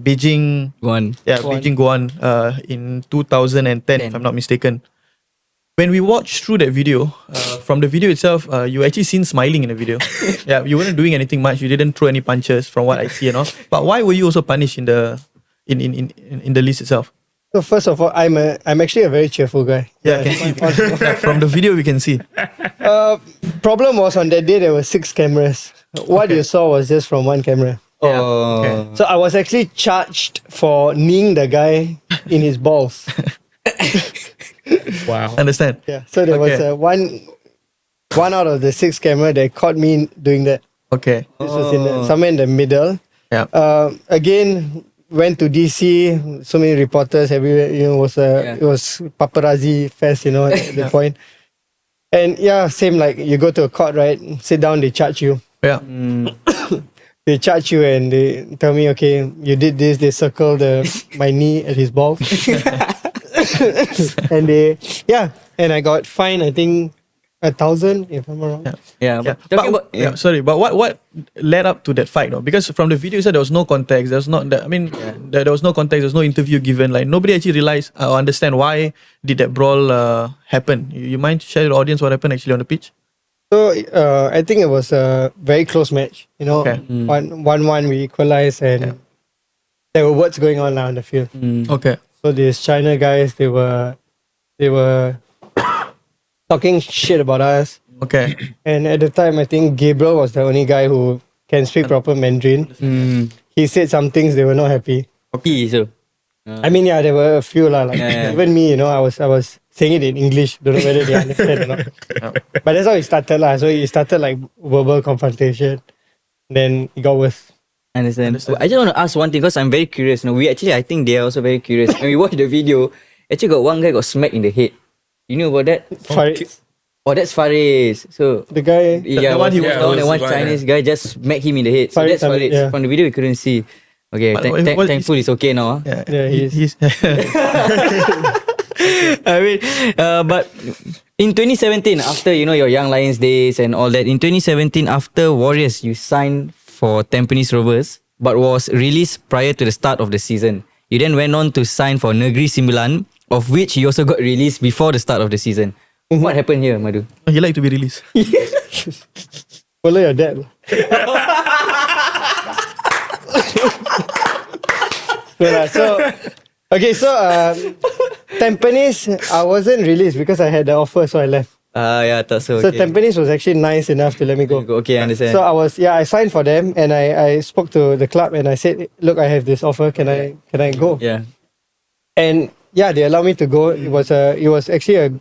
Beijing One. Beijing Guan in 2010, if I'm not mistaken. When we watched through that video, from the video itself, you actually seen smiling in the video. You weren't doing anything much. You didn't throw any punches, from what I see, But why were you also punished in the list itself? so first of all, I'm actually a very cheerful guy. Yeah, I can see. From the video, we can see. Problem was on that day there were 6 cameras. What you saw was just from one camera. Oh. So I was actually charged for kneeing the guy in his balls. Wow. Understand? Yeah. So there was one out of the 6 camera that caught me doing that. Okay. This was somewhere in the middle. Yeah. Again, went to DC. So many reporters everywhere. It was paparazzi fest. At the point. And same like you go to a court, right? Sit down, they charge you. Yeah. They charge you and they tell me, okay, you did this. They circle my knee at his balls. And and I got fined, I think 1,000 if I'm not wrong. Yeah, but talking about Sorry, but what led up to that fight? No? Because from the video, you said there was no context. There's not. There was no context. There's no interview given. Like nobody actually realized or understand why did that brawl happen. You mind share with the audience what happened actually on the pitch? So I think it was a very close match. You know, Okay. 1-1 we equalized, and there were words going on now on the field. Okay. So these China guys, they were talking shit about us. Okay. And at the time, I think Gabriel was the only guy who can speak proper Mandarin. He said some things they were not happy. okay, so I mean, yeah, there were a few lah. Like even me, you know, I was saying it in English. Don't know whether they understand or not. But that's how it started lah. So it started like verbal confrontation. Then it got worse. understand. I just want to ask one thing because I'm very curious. You know, I think they are also very curious. When we watched the video, actually got one guy got smacked in the head. You know about that? Farid, Oh, that's Faris. So the guy. yeah, the one he was was- the one, was one the one, Chinese guy just smacked him in the head. So Farid, that's Faris. yeah. From the video we couldn't see. Okay, But what- thankful it's okay now. Yeah, he's I mean, but in 2017, after your Young Lions days and all that, in 2017 after Warriors, you signed for Tampines Rovers, but was released prior to the start of the season. You then went on to sign for Negeri Sembilan, of which you also got released before the start of the season. What happened here, Madhu? he like to be released. Follow your dad. So Tampines, I wasn't released because I had the offer, so I left. Yeah, that's so. So Okay. Tampines was actually nice enough to let me go. Okay, I understand. So I signed for them, and I spoke to the club and I said, look, I have this offer. Can I go? Yeah. And yeah, they allowed me to go. It was actually a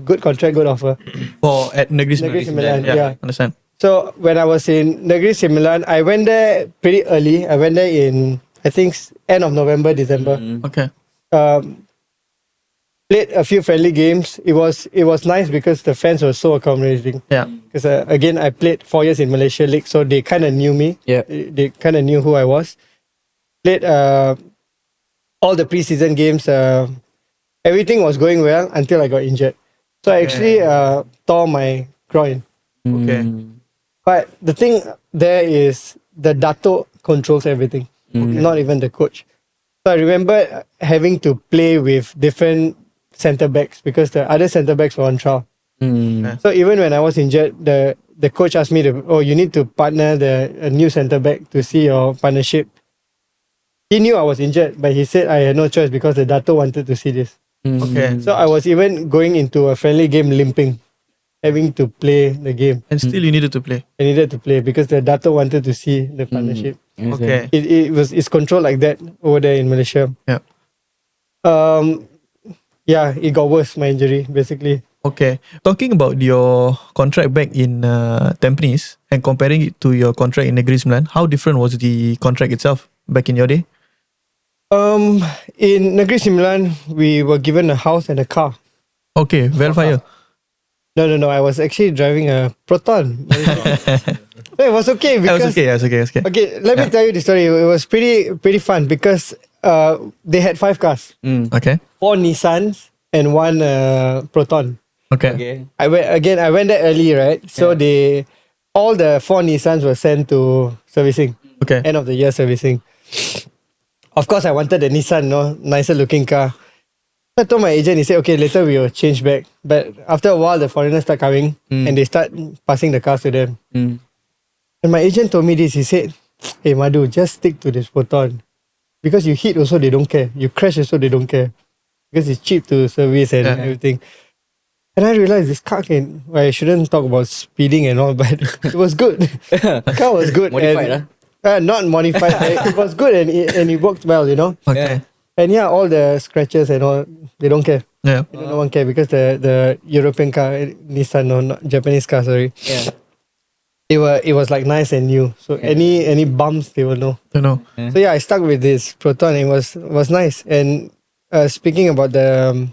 good contract, good offer. For at Negeri Negeri Sembilan. Sembilan, yeah. Understand. So when I was in Negeri Sembilan, I went there pretty early. I went there in, I think, end of November, December. Okay. Played a few friendly games. It was nice because the fans were so accommodating. Yeah. Because again, I played 4 years in Malaysian League, so they kind of knew me. Yeah. They kind of knew who I was. Played all the preseason games. Everything was going well until I got injured. So I actually tore my groin. Okay. But the thing there is the Dato controls everything, not even the coach. So I remember having to play with different centre backs because the other centre backs were on trial. So even when I was injured, the coach asked me you need to partner a new centre back to see your partnership. He knew I was injured, but he said I had no choice because the Dato wanted to see this. Okay. So I was even going into a friendly game limping, having to play the game. And still you needed to play. I needed to play because the Dato wanted to see the partnership. Okay. It's controlled like that over there in Malaysia. Yeah. Yeah, it got worse, my injury, basically. Okay. Talking about your contract back in Tampines and comparing it to your contract in Negeri Sembilan, how different was the contract itself back in your day? In Negeri Sembilan, we were given a house and a car. Okay, Velfire. No. I was actually driving a Proton. It was okay because It's okay. okay. Let me tell you the story. It was pretty fun because they had 5 cars, Okay. 4 Nissans and 1 Proton. Okay. Okay. I went there early, right? So all the 4 Nissans were sent to servicing, Okay. end of the year servicing. Of course, I wanted the Nissan, nicer looking car. I told my agent, he said, okay, later we will change back. But after a while, the foreigners start coming and they start passing the cars to them. And my agent told me this. He said, hey, Madhu, just stick to this Proton. Because you hit also, they don't care. You crash also, they don't care. Because it's cheap to service and everything. And I realized this car I shouldn't talk about speeding and all, but it was good. The car was good. Modified, not modified. It was good and it worked well, Okay. And yeah, all the scratches and all, they don't care. Yeah. No one care because the European car, Nissan, no, not Japanese car, sorry. Yeah. It was like nice and new. So any bumps, they will know. Don't know. So yeah, I stuck with this Proton. It was nice. And speaking about the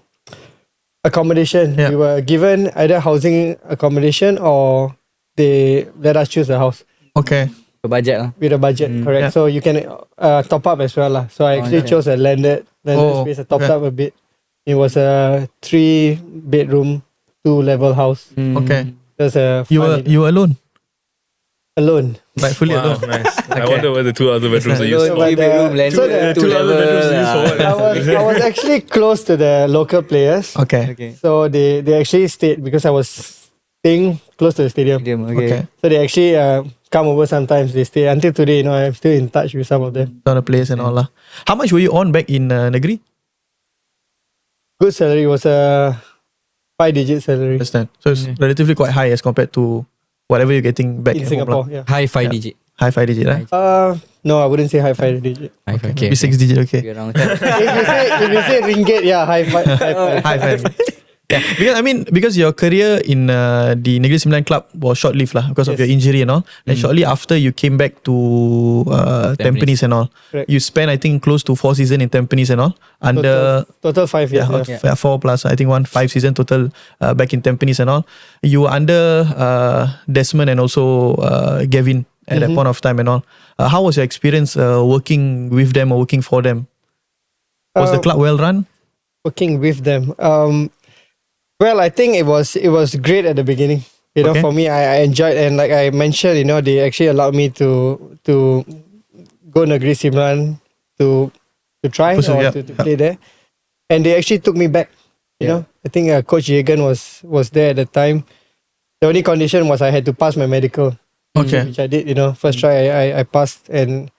accommodation, we were given either housing accommodation or they let us choose a house. Okay. The budget lah. With a budget, correct. Yeah. So you can top up as well lah. So I actually chose a landed space. I topped up a bit. It was a 3-bedroom 2-level house. Okay. There's a You were alone. alone. Rightfully Wow, alone. nice. I wonder where the 2 other bedrooms are used for. But, 3-bedroom land. so the- 2 other bedrooms are used for what? I was actually close to the local players. Okay. Okay. So they actually stayed because I was staying close to the stadium. Okay. So they actually come over sometimes. They stay until today. I'm still in touch with some of them. On a place and all lah. How much were you on back in Negeri? Good salary was a 5-digit salary Understand. So it's relatively quite high as compared to whatever you're getting back in at Singapore. home, lah. Yeah. High 5-digit. High 5-digit, right? No, I wouldn't say high 5-digit. Okay. Be 6-digit, okay. Around if you say ringgit, yeah, high five. High 5. Yeah, because your career in the Negeri Sembilan club was short-lived lah because of your injury and all. Then shortly after you came back to Tampines and all. Correct. You spent I think close to 4 seasons in Tampines and all. Under Total 5 years. Yeah. 4 plus I think 5 season total back in Tampines and all. You were under Desmond and also Gavin at that point of time and all. How was your experience working with them or working for them? Was the club well run? Working with them. Well, I think it was great at the beginning. You know, Okay. for me, I enjoyed, and like I mentioned, you know, they actually allowed me to go Negeri Sembilan to try Pursue, or yeah. to play there, and they actually took me back. You know, I think Coach Jagan was there at the time. The only condition was I had to pass my medical, Okay. which I did. You know, first try I passed, and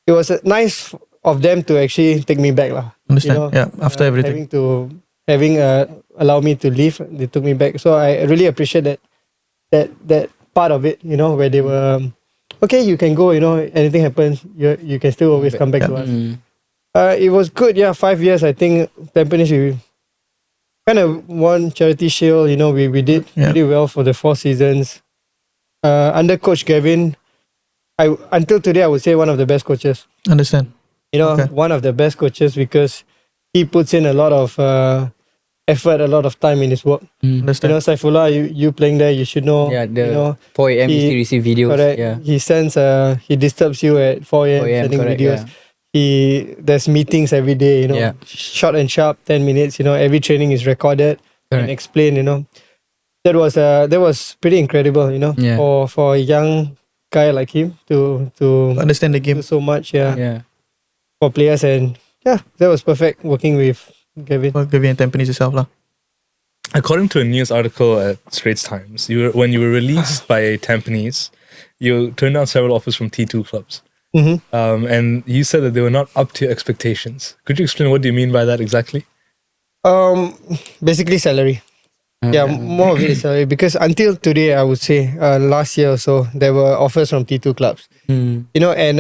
it was nice of them to actually take me back, lah. Understand. You know, Yeah, after everything. having allow me to leave, they took me back. So I really appreciate that part of it, you know, where they were okay, you can go, you know, anything happens, you can still always come back to us. It was good, 5 years. I think Tampines, we kind of won Charity Shield, you know, we did really well for the 4 seasons. Under Coach Gavin, until today I would say one of the best coaches. Understand. You know, one of the best coaches because he puts in a lot of effort, a lot of time in his work. You Understand. know, Saifullah, you playing there, you should know. Yeah, the you know, 4 a.m. you still receive videos. correct. Yeah. He sends, he disturbs you at 4 a.m. 4 a.m., sending correct, videos. yeah. There's meetings every day, you know, Yeah. short and sharp, 10 minutes, you know, every training is recorded and Correct. explained, you know. That was pretty incredible, you know, Yeah. for a young guy like him to Understand the game. do so much, Yeah. for players, and that was perfect working with Gavin. Well, Gavin and Tampines itself lah. According to a news article at Straits Times, when you were released by Tampines, you turned down several offers from T2 clubs. And you said that they were not up to your expectations. Could you explain what do you mean by that exactly? Basically salary. Yeah, more of it is salary because until today, I would say last year or so, there were offers from T2 clubs. You know, and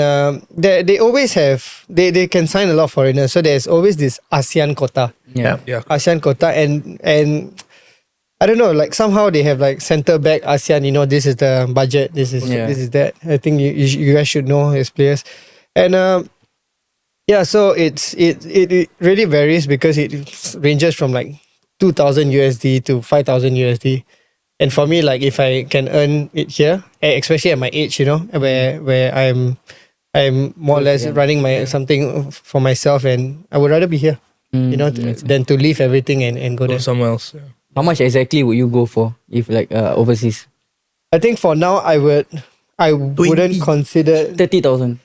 they always have they can sign a lot of foreigners. So there's always this ASEAN quota. Yeah. ASEAN quota, and I don't know, like somehow they have like center back ASEAN. You know, this is the budget. This is that. I think you guys should know as players, and so it really varies because it ranges from like 2,000 USD to 5,000 USD. And for me, like if I can earn it here, especially at my age, you know, where I'm more or less running something for myself, and I would rather be here, you know, than to leave everything and go Or there. somewhere else? Yeah. How much exactly would you go for if like overseas? I think for now I wouldn't consider 30,000.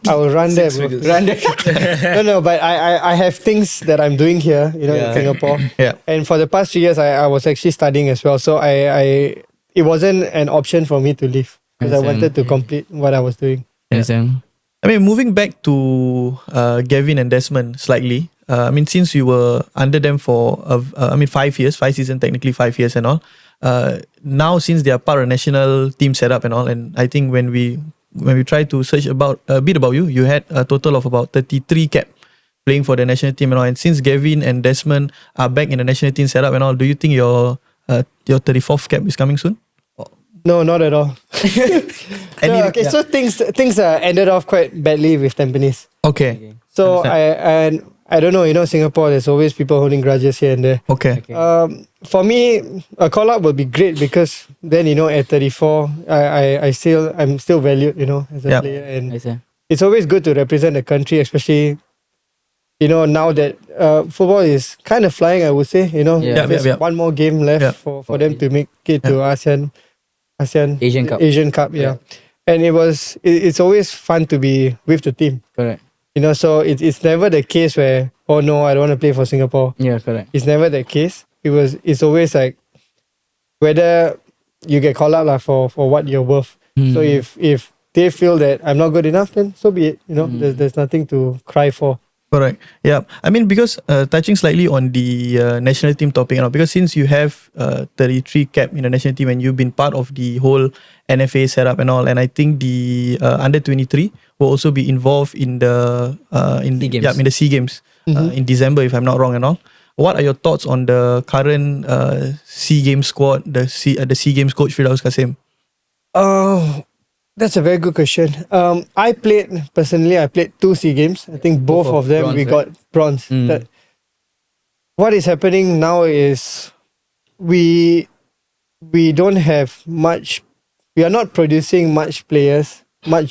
I will run there, bro. Run there. No, but I have things that I'm doing here, you know, in Singapore. Yeah. And for the past 3 years, I was actually studying as well. So it wasn't an option for me to leave because I wanted to complete what I was doing. Understand? I mean, moving back to Gavin and Desmond slightly. I mean, since you were under them for 5 years, 5 seasons, technically 5 years and all. Now, since they are part of national team setup and all, and I think when we try to search about a bit about you, you had a total of about 33 cap playing for the national team and all. And since Gavin and Desmond are back in the national team setup and all, do you think your 34th cap is coming soon? No, not at all. So things ended off quite badly with Tampines. Okay. So I don't know, you know, Singapore, there's always people holding grudges here and there. Okay. For me, a call up would be great because then, you know, at 34, I'm still valued, you know, as a player, and it's always good to represent the country, especially now that football is kind of flying, I would say, there's one more game left for them to make it to ASEAN Asian Cup. Yeah. And it's always fun to be with the team. Correct. So it's never the case where, oh no, I don't want to play for Singapore. Yeah, correct. It's never the case. It's always like whether you get called up for what you're worth. So if they feel that I'm not good enough, then so be it. There's nothing to cry for. Correct. Yeah. I mean, because touching slightly on the national team topic, because since you have 33 cap in the national team and you've been part of the whole NFA setup and all, and I think the under 23 will also be involved in the in the SEA Games in December, if I'm not wrong and all. What are your thoughts on the current SEA Games squad, the SEA Games coach Firdaus Kassim? That's a very good question. I played 2 SEA Games. I think both of them bronze, we got bronze. What is happening now is we don't have much. We are not producing much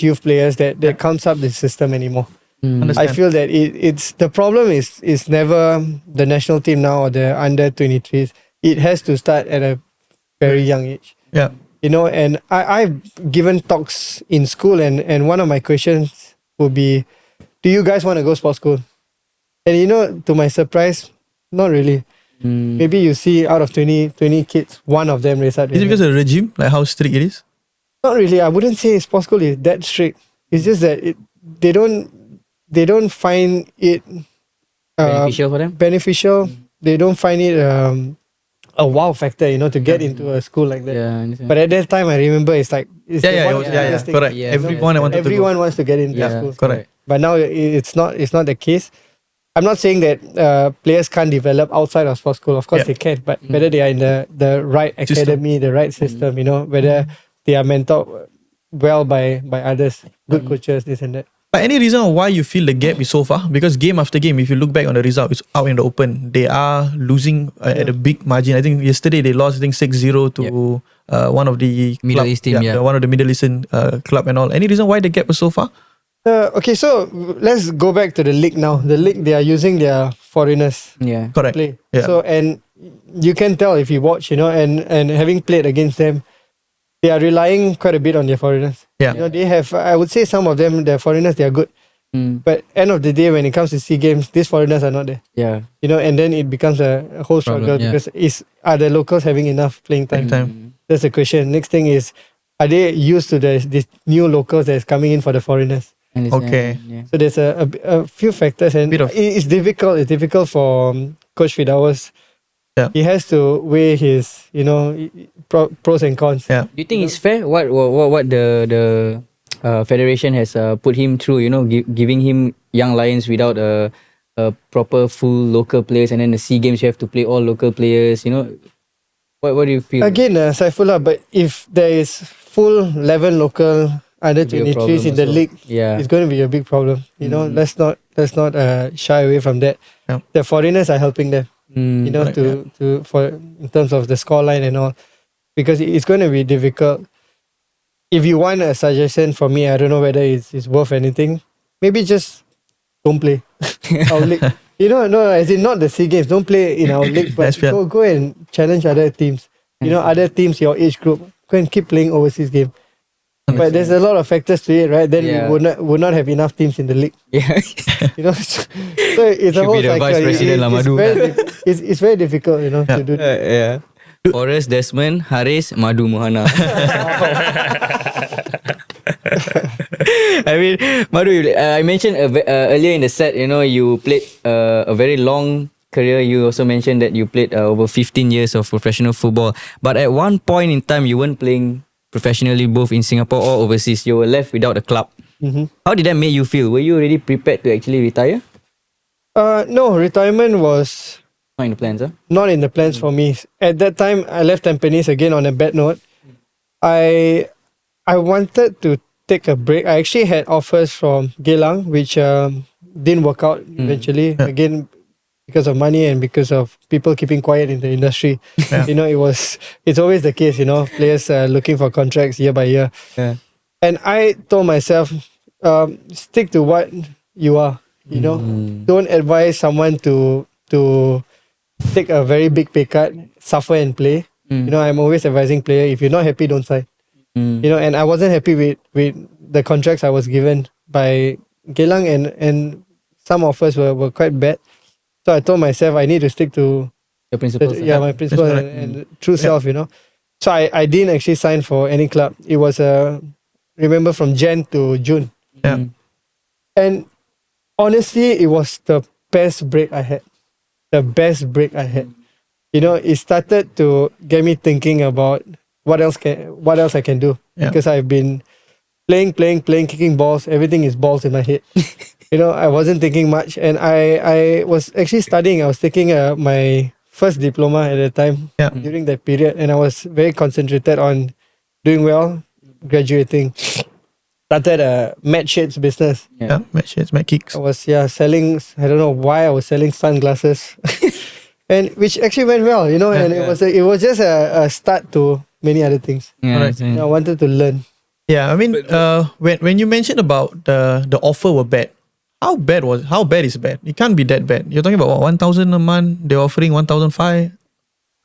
youth players that comes up the system anymore. I feel that it's the problem is never the national team now or the under 23s. It has to start at a very young age. Yeah. And I've given talks in school and one of my questions would be, do you guys want to go sports school? And to my surprise, not really. Maybe you see out of 20 kids, one of them raise up. Is it because of the regime, like how strict it is? Not really. I wouldn't say sports school is that strict. It's just that they don't find it beneficial for them. Beneficial. They don't find it a wow factor, to get into a school like that. Yeah, I understand. But at that time, I remember it's like correct. Yeah, everyone wants to get into school. Correct. But now it's not the case. I'm not saying that players can't develop outside of sports school. Of course they can, but whether they are in the right academy, the right system, whether they are mentored well by others, good coaches, this and that. But any reason why you feel the gap is so far? Because game after game, if you look back on the result, it's out in the open. They are losing at a big margin. I think yesterday they lost 6-0 to one of the Middle East team, one of the Middle Eastern club and all. Any reason why the gap was so far? Okay, so let's go back to the league now. The league, they are using their foreigners. Yeah, correct. Play. Yeah. So and you can tell if you watch, and having played against them, they are relying quite a bit on their foreigners. Yeah. They have, I would say some of them, their foreigners, they are good. But end of the day, when it comes to SEA Games, these foreigners are not there. Yeah. And then it becomes a whole struggle because are the locals having enough playing time? That's the question. Next thing is, are they used to this new locals that's coming in for the foreigners? Okay. Yeah. So there's a few factors and it's difficult. It's difficult for Coach Firdaus. Yeah. He has to weigh his, pros and cons. Yeah. Do you think it's fair? What the federation has put him through? Giving him young lions without a proper full local players, and then the SEA Games you have to play all local players. What do you feel? Again, Saifullah, but if there is full 11 local under 23s in the league, it's going to be a big problem. Let's not shy away from that. Yeah. The foreigners are helping them. In terms of the scoreline and all, because it's going to be difficult. If you want a suggestion from me, I don't know whether it's worth anything. Maybe just don't play our league. No, as in not the SEA Games. Don't play in our league, but go and challenge other teams. Other teams, your age group. Go and keep playing overseas game. But there's a lot of factors to it, right? Then we would not have enough teams in the league. Yeah. So it's a whole be the cycle. vice president, Madhu. It's very difficult, to do that. Yeah. Forrest, Desmond, Haris, Madhu Mohana. I mean, Madhu, I mentioned earlier in the set, you played a very long career. You also mentioned that you played over 15 years of professional football. But at one point in time, you weren't playing professionally both in Singapore or overseas. You were left without a club. How did that make you feel? Were you already prepared to actually retire? No, retirement was not in the plans, huh? Not in the plans for me. At that time, I left Tampines again on a bad note. I wanted to take a break. I actually had offers from Geylang, which didn't work out eventually. Again, because of money and because of people keeping quiet in the industry. It's always the case, players looking for contracts year by year. Yeah. And I told myself, stick to what you are. You know, don't advise someone to take a very big pay cut, suffer and play. You know, I'm always advising player, if you're not happy, don't sign. You know, and I wasn't happy with the contracts I was given by Geylang, and some offers were quite bad. So I told myself I need to stick to Your principles. my principle and true self, you know. So I didn't actually sign for any club. It was remember from Jan to June. Yeah. And honestly, it was the best break I had. The best break I had. You know, it started to get me thinking about what else I can do. Yeah. Because I've been playing, kicking balls. Everything is balls in my head. You know, I wasn't thinking much, and I was actually studying. I was taking my first diploma at the time during that period, and I was very concentrated on doing well, graduating. Started a mat shades business. Yeah, match shades, Madkicks. I was selling. I don't know why I was selling sunglasses, and which actually went well, you know. And it was just a start to many other things. Alright. You know, I wanted to learn. Yeah, I mean, when you mentioned about the offer were bad, how bad is bad? It can't be that bad. You're talking about what, 1,000 a month. They're offering 1,500.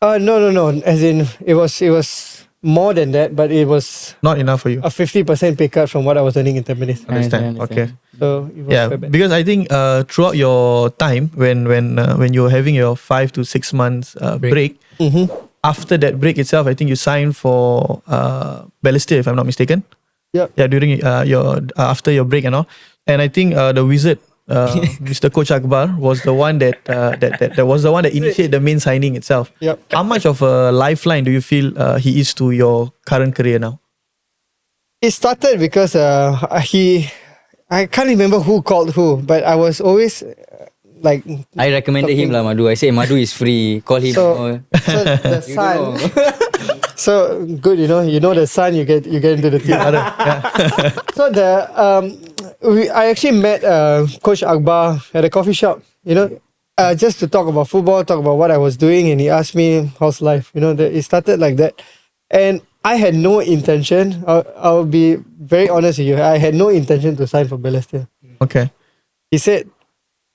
No. As in, it was more than that, but it was Not enough for you. a 50% pay cut from what I was earning in Tampines. Understand? Okay. So it was Yeah, quite bad. because I think throughout your time when you're having your 5 to 6 months break, after that break itself, I think you signed for Balestier, if I'm not mistaken. Yep. Yeah, during your after your break and all, and I think the wizard, Mr. Coach Akbar, was the one that was the one that initiated the main signing itself. Yep. How much of a lifeline do you feel he is to your current career now? It started because I can't remember who called who, but I was always like I recommended him lah, Madhu. I say Madhu is free. Call him. so the You son. know. So good, you know the son, you get into the team. So I actually met Coach Akbar at a coffee shop, you know, just to talk about football, talk about what I was doing, and he asked me how's life, you know. It started like that, and I had no intention. I'll be very honest with you. I had no intention to sign for Balestier. Okay. He said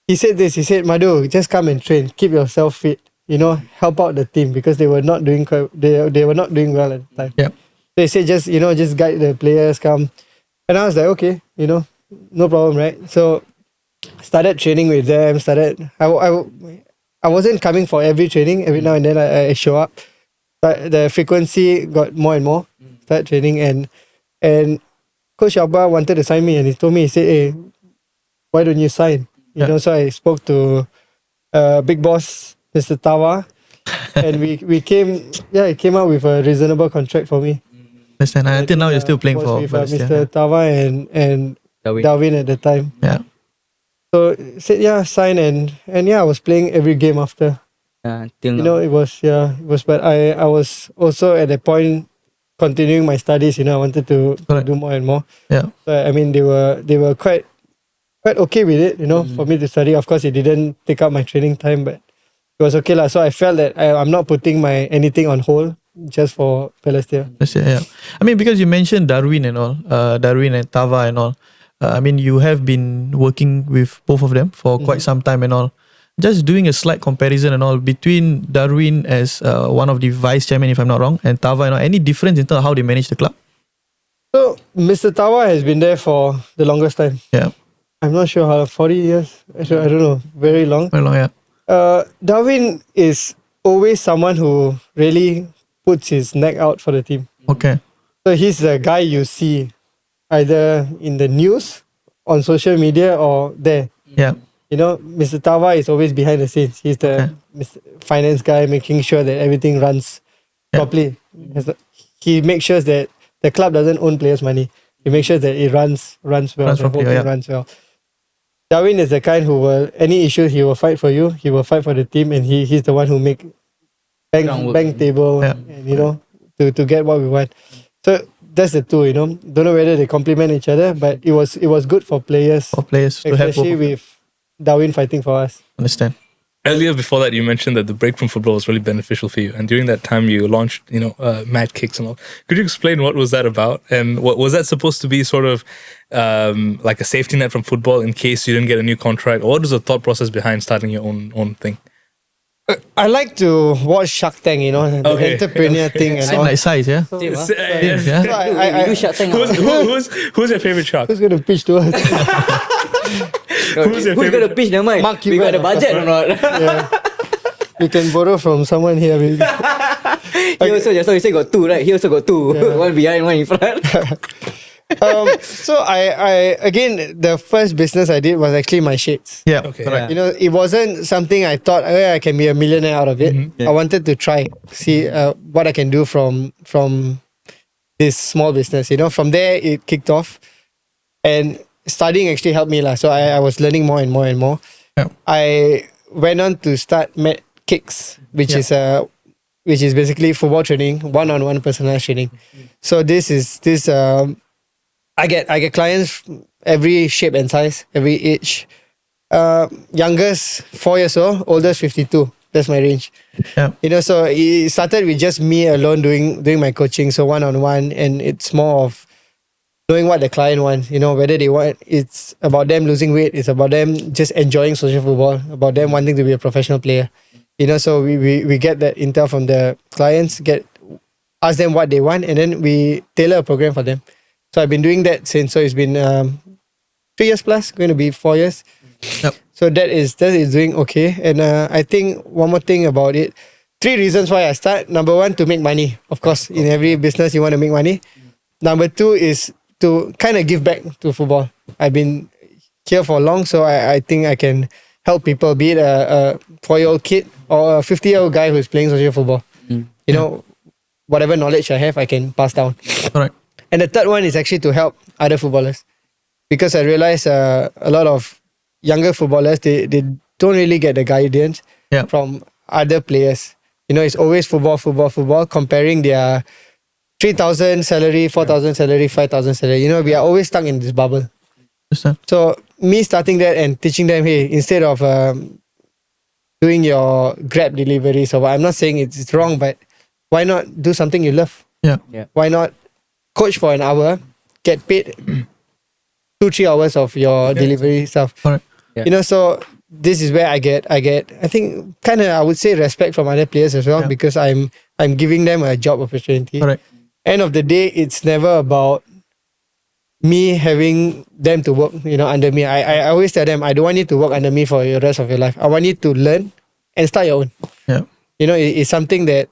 this. He said, Madhu, just come and train, keep yourself fit. You know, help out the team because they were not doing they were not doing well at the time. Yeah. They said just guide the players, come, and I was like, okay, you know, no problem, right? So started training with them. I wasn't coming for every training. Every now and then I show up, but the frequency got more and more. Started training, and Coach Akbar wanted to sign me, and he told me, he said, hey, why don't you sign? You know, so I spoke to big boss, Mr. Tawa, and we came up with a reasonable contract for me. Understand. Until now, you're still playing was for with, Balestier. Mr. Tawa and Gavin at the time. Yeah. So said sign and I was playing every game after. Till You now. know, it was but I was also at that point continuing my studies. You know, I wanted to Correct. do more and more. Yeah. So I mean, they were quite okay with it. You know, for me to study. Of course, it didn't take up my training time, but it was okay lah. So I felt that I'm not putting my anything on hold just for Balestier. Yeah. I mean, because you mentioned Darwin and all, Darwin and Tava and all. I mean, you have been working with both of them for quite some time and all. Just doing a slight comparison and all between Darwin as one of the vice chairman, if I'm not wrong, and Tava and all. Any difference in terms of how they manage the club? So Mr. Tawa has been there for the longest time. Yeah. I'm not sure how 40 years. I don't know. Very long. Very long, yeah. Darwin is always someone who really puts his neck out for the team. Okay. So he's the guy you see either in the news, on social media, or there. Yeah. You know, Mr. Tawa is always behind the scenes. He's the finance guy, making sure that everything runs properly. He makes sure that the club doesn't own players' money. He makes sure that it runs well. Runs The whole properly, thing runs well. Darwin is the kind who will, any issue, he will fight for you. He will fight for the team, and he's the one who make bank table, and you know, to get what we want. So that's the two, you know. Don't know whether they complement each other, but it was good for players, For players to have both especially of them. with Darwin fighting for us. Understand. Earlier, before that, you mentioned that the break from football was really beneficial for you, and during that time, you launched, Madkicks and all. Could you explain what was that about, and what was that supposed to be, sort of like a safety net from football in case you didn't get a new contract? Or what was the thought process behind starting your own thing? I like to watch Shark Tank, the Okay. entrepreneur thing and Same all. like size, yeah. Same, huh? Yeah. So I, You shut thing. Who's your favorite shark? who's going to pitch to us? Who's your Who's favorite? gonna pitch? Never mind. Mark We got Cuban, the budget or not? Yeah. We can borrow from someone here. Maybe. He also just now you say got two, right? He also got two. One behind, one in front. So I again, the first business I did was actually my shades. Yeah. Okay. Correct. It wasn't something I thought I can be a millionaire out of it. I wanted to try, see what I can do from this small business. From there it kicked off, and studying actually helped me lah. So I was learning more and more and more. Yeah. I went on to start Madkicks, which is basically football training, one-on-one personalized training. So this. I get clients every shape and size, every age. Youngest 4 years old, oldest 52. That's my range. Yeah. So it started with just me alone doing my coaching, so one-on-one, and it's more of knowing what the client wants. Whether they want, it's about them losing weight, it's about them just enjoying social football, about them wanting to be a professional player. So we get that intel from the clients, ask them what they want, and then we tailor a program for them. So I've been doing that since. So it's been 3 years plus, going to be 4 years. Yep. So that is doing okay. And I think one more thing about it, 3 reasons why I start. Number 1, to make money. Of course, in every business you want to make money. Number 2 is to kind of give back to football. I've been here for long, so I think I can help people, be it a 4-year-old kid or a 50-year-old guy who's playing social football. Whatever knowledge I have, I can pass down. Correct. And the third one is actually to help other footballers, because I realize a lot of younger footballers, they don't really get the guidance from other players. It's always football, comparing their 3,000 salary, 4,000 salary, 5,000 salary. We are always stuck in this bubble. Understand. So me starting that and teaching them, hey, instead of doing your Grab deliveries, or I'm not saying it's wrong, but why not do something you love? Yeah. Why not coach for an hour, get paid 2-3 hours of your delivery stuff? Correct. So this is where I get I think kind of, I would say, respect from other players as well, because I'm giving them a job opportunity. Correct. End of the day, it's never about me having them to work under me. I always tell them, I don't want you to work under me for the rest of your life. I want you to learn and start your own. Yeah. It's something that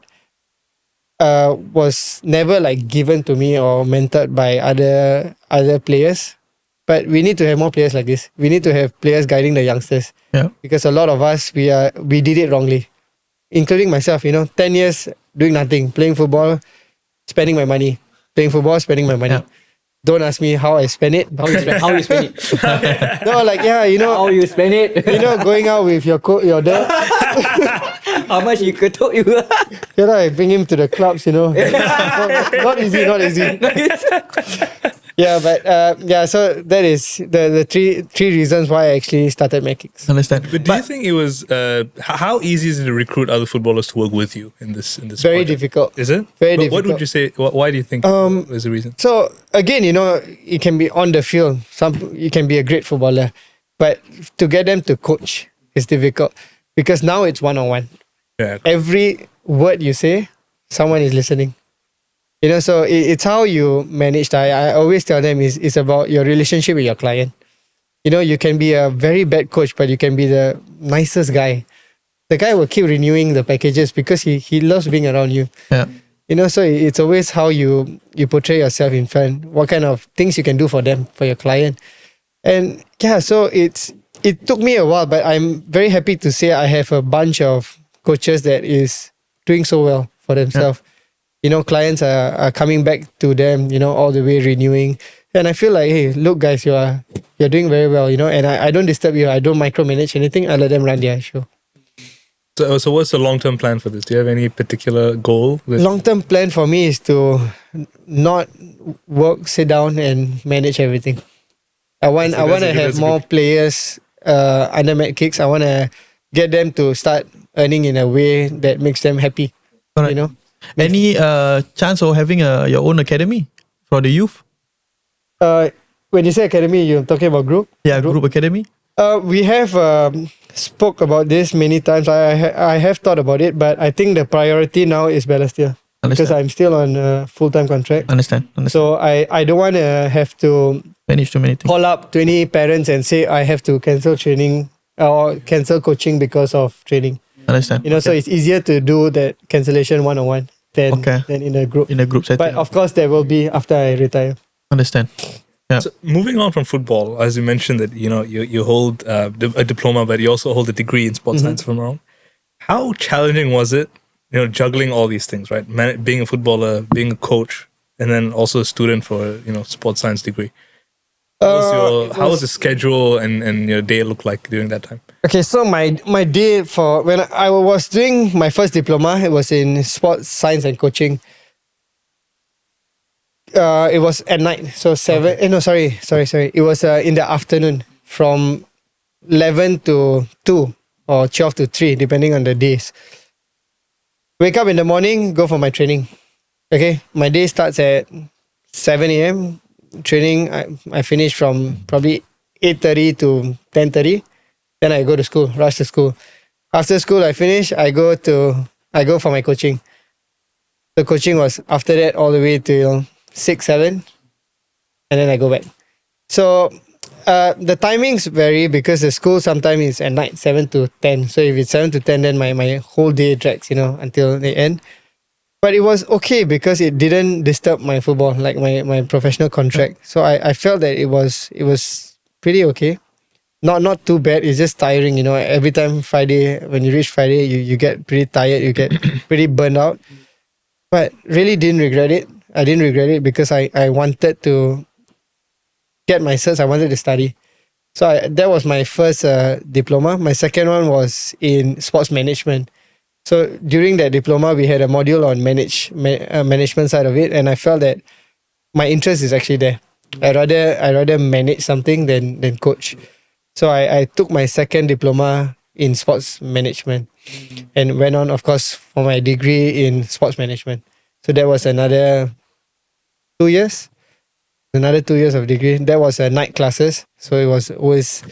was never like given to me or mentored by other players. But we need to have more players like this. We need to have players guiding the youngsters. Yeah. Because a lot of us, we did it wrongly, including myself. 10 years doing nothing, playing football, spending my money, playing football, spending my money. Yeah. Don't ask me how I spend it. How you spend it? No, like How you spend it? going out with your dad. How much you could told you? I bring him to the clubs. Not easy. Yeah, but so that is the three reasons why I actually started Madkicks. Understand. But do you think it was how easy is it to recruit other footballers to work with you in this? Very project? difficult. Is it? Very But difficult. What would you say? Why do you think is the reason? So again, it can be on the field. You can be a great footballer, but to get them to coach is difficult, because now it's one-on-one. Yeah. Every word you say, someone is listening. So it's how you manage that. I always tell them it's about your relationship with your client. You can be a very bad coach, but you can be the nicest guy. The guy will keep renewing the packages because he loves being around you. Yeah. So it's always how you portray yourself in front, what kind of things you can do for them, for your client. And so it took me a while, but I'm very happy to say I have a bunch of coaches that is doing so well for themselves. Clients are coming back to them, all the way renewing. And I feel like, hey, look guys, you're doing very well, and I don't disturb you. I don't micromanage anything. I let them run their show. So what's the long-term plan for this? Do you have any particular goal? Long-term plan for me is to not work, sit down and manage everything. I want to have more players under Madkicks. I want to get them to start earning in a way that makes them happy. Correct. You know. Any chance of having your own academy for the youth? When you say academy, you're talking about group? Yeah, group academy. We have spoke about this many times. I have thought about it, but I think the priority now is Balestier because I'm still on a full-time contract. Understand. So I don't want to have to Manage too many things. call up 20 parents and say I have to cancel training or cancel coaching because of training. Understand. You know, so it's easier to do that cancellation one-on-one than in a group. In a group setting. But of course, there will be after I retire. Understand. Yeah. So moving on from football, as you mentioned that you hold a diploma, but you also hold a degree in sports science, if I'm wrong. How challenging was it, juggling all these things, right? Being a footballer, being a coach, and then also a student for sports science degree. How was the schedule and your day look like during that time? Okay, so my day for when I was doing my first diploma, it was in sports science and coaching. It was at night, so 7. Sorry. It was in the afternoon from 11 to 2 or 12 to 3, depending on the days. Wake up in the morning, go for my training. Okay, my day starts at 7 a.m. Training, I finish from probably 8:30 to 10:30. Then I go to school, rush to school. After school, I finish. I go for my coaching. The coaching was after that all the way till 6, 7, and then I go back. So the timings vary because the school sometimes is at night, 7 to 10. So if it's 7 to 10, then my whole day drags, until the end. But it was okay because it didn't disturb my football, like my professional contract. So I felt that it was pretty okay. Not too bad. It's just tiring, Every time Friday, when you reach Friday, you get pretty tired. You get pretty burned out. But really didn't regret it. I didn't regret it because I wanted to get my certs. I wanted to study. So that was my first diploma. My second one was in sports management. So during that diploma, we had a module on management side of it, and I felt that my interest is actually there. I rather manage something than coach. So I took my second diploma in sports management and went on, of course, for my degree in sports management. So that was another 2 years. Another 2 years of degree. That was night classes. So it was always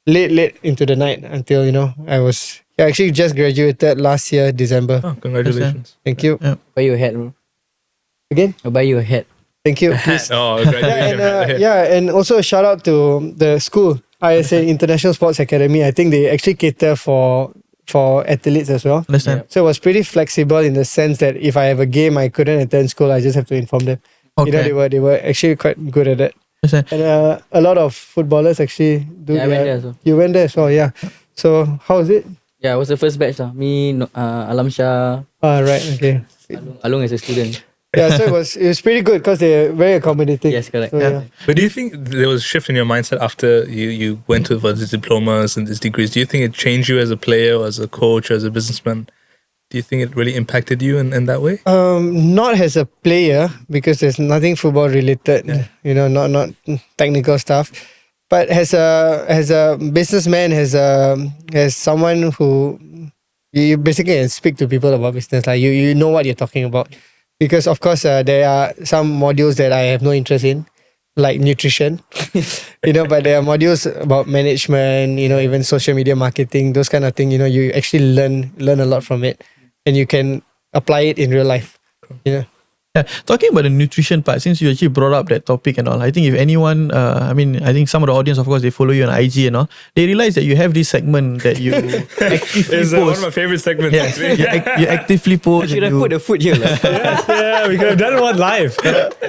late into the night until, I was... I actually just graduated last year, December. Oh, congratulations. Thank you. Yeah. Buy you a hat, bro. Again? I'll buy you a hat. Thank you. Please. Oh, congratulations. And also a shout out to the school, ISA International Sports Academy. I think they actually cater for athletes as well. Understand. So it was pretty flexible in the sense that if I have a game I couldn't attend school, I just have to inform them. Okay. They were actually quite good at that. Understand. And a lot of footballers actually do. Yeah, I went there as well. You went there as well, yeah. So how was it? Yeah, I was the first batch. Me, Alam Shah, Right, okay. Along as a student. Yeah, so it was pretty good because they're very accommodating. Yes, correct. So, yeah. But do you think there was a shift in your mindset after you went for these diplomas and these degrees? Do you think it changed you as a player, or as a coach, or as a businessman? Do you think it really impacted you in that way? Not as a player because there's nothing football related, not technical stuff. But as a businessman, as someone who you basically can speak to people about business, like you know what you're talking about. Because of course there are some modules that I have no interest in, like nutrition, but there are modules about management, even social media marketing, those kind of things. You actually learn a lot from it, and you can apply it in real life. Yeah. Talking about the nutrition part, since you actually brought up that topic and all, I think if anyone, I think some of the audience, of course, they follow you on IG and all, they realize that you have this segment that you actively It's post. one of my favorite segments. Yes, you actively post. Should have put the foot here. Yeah, we could have done one live.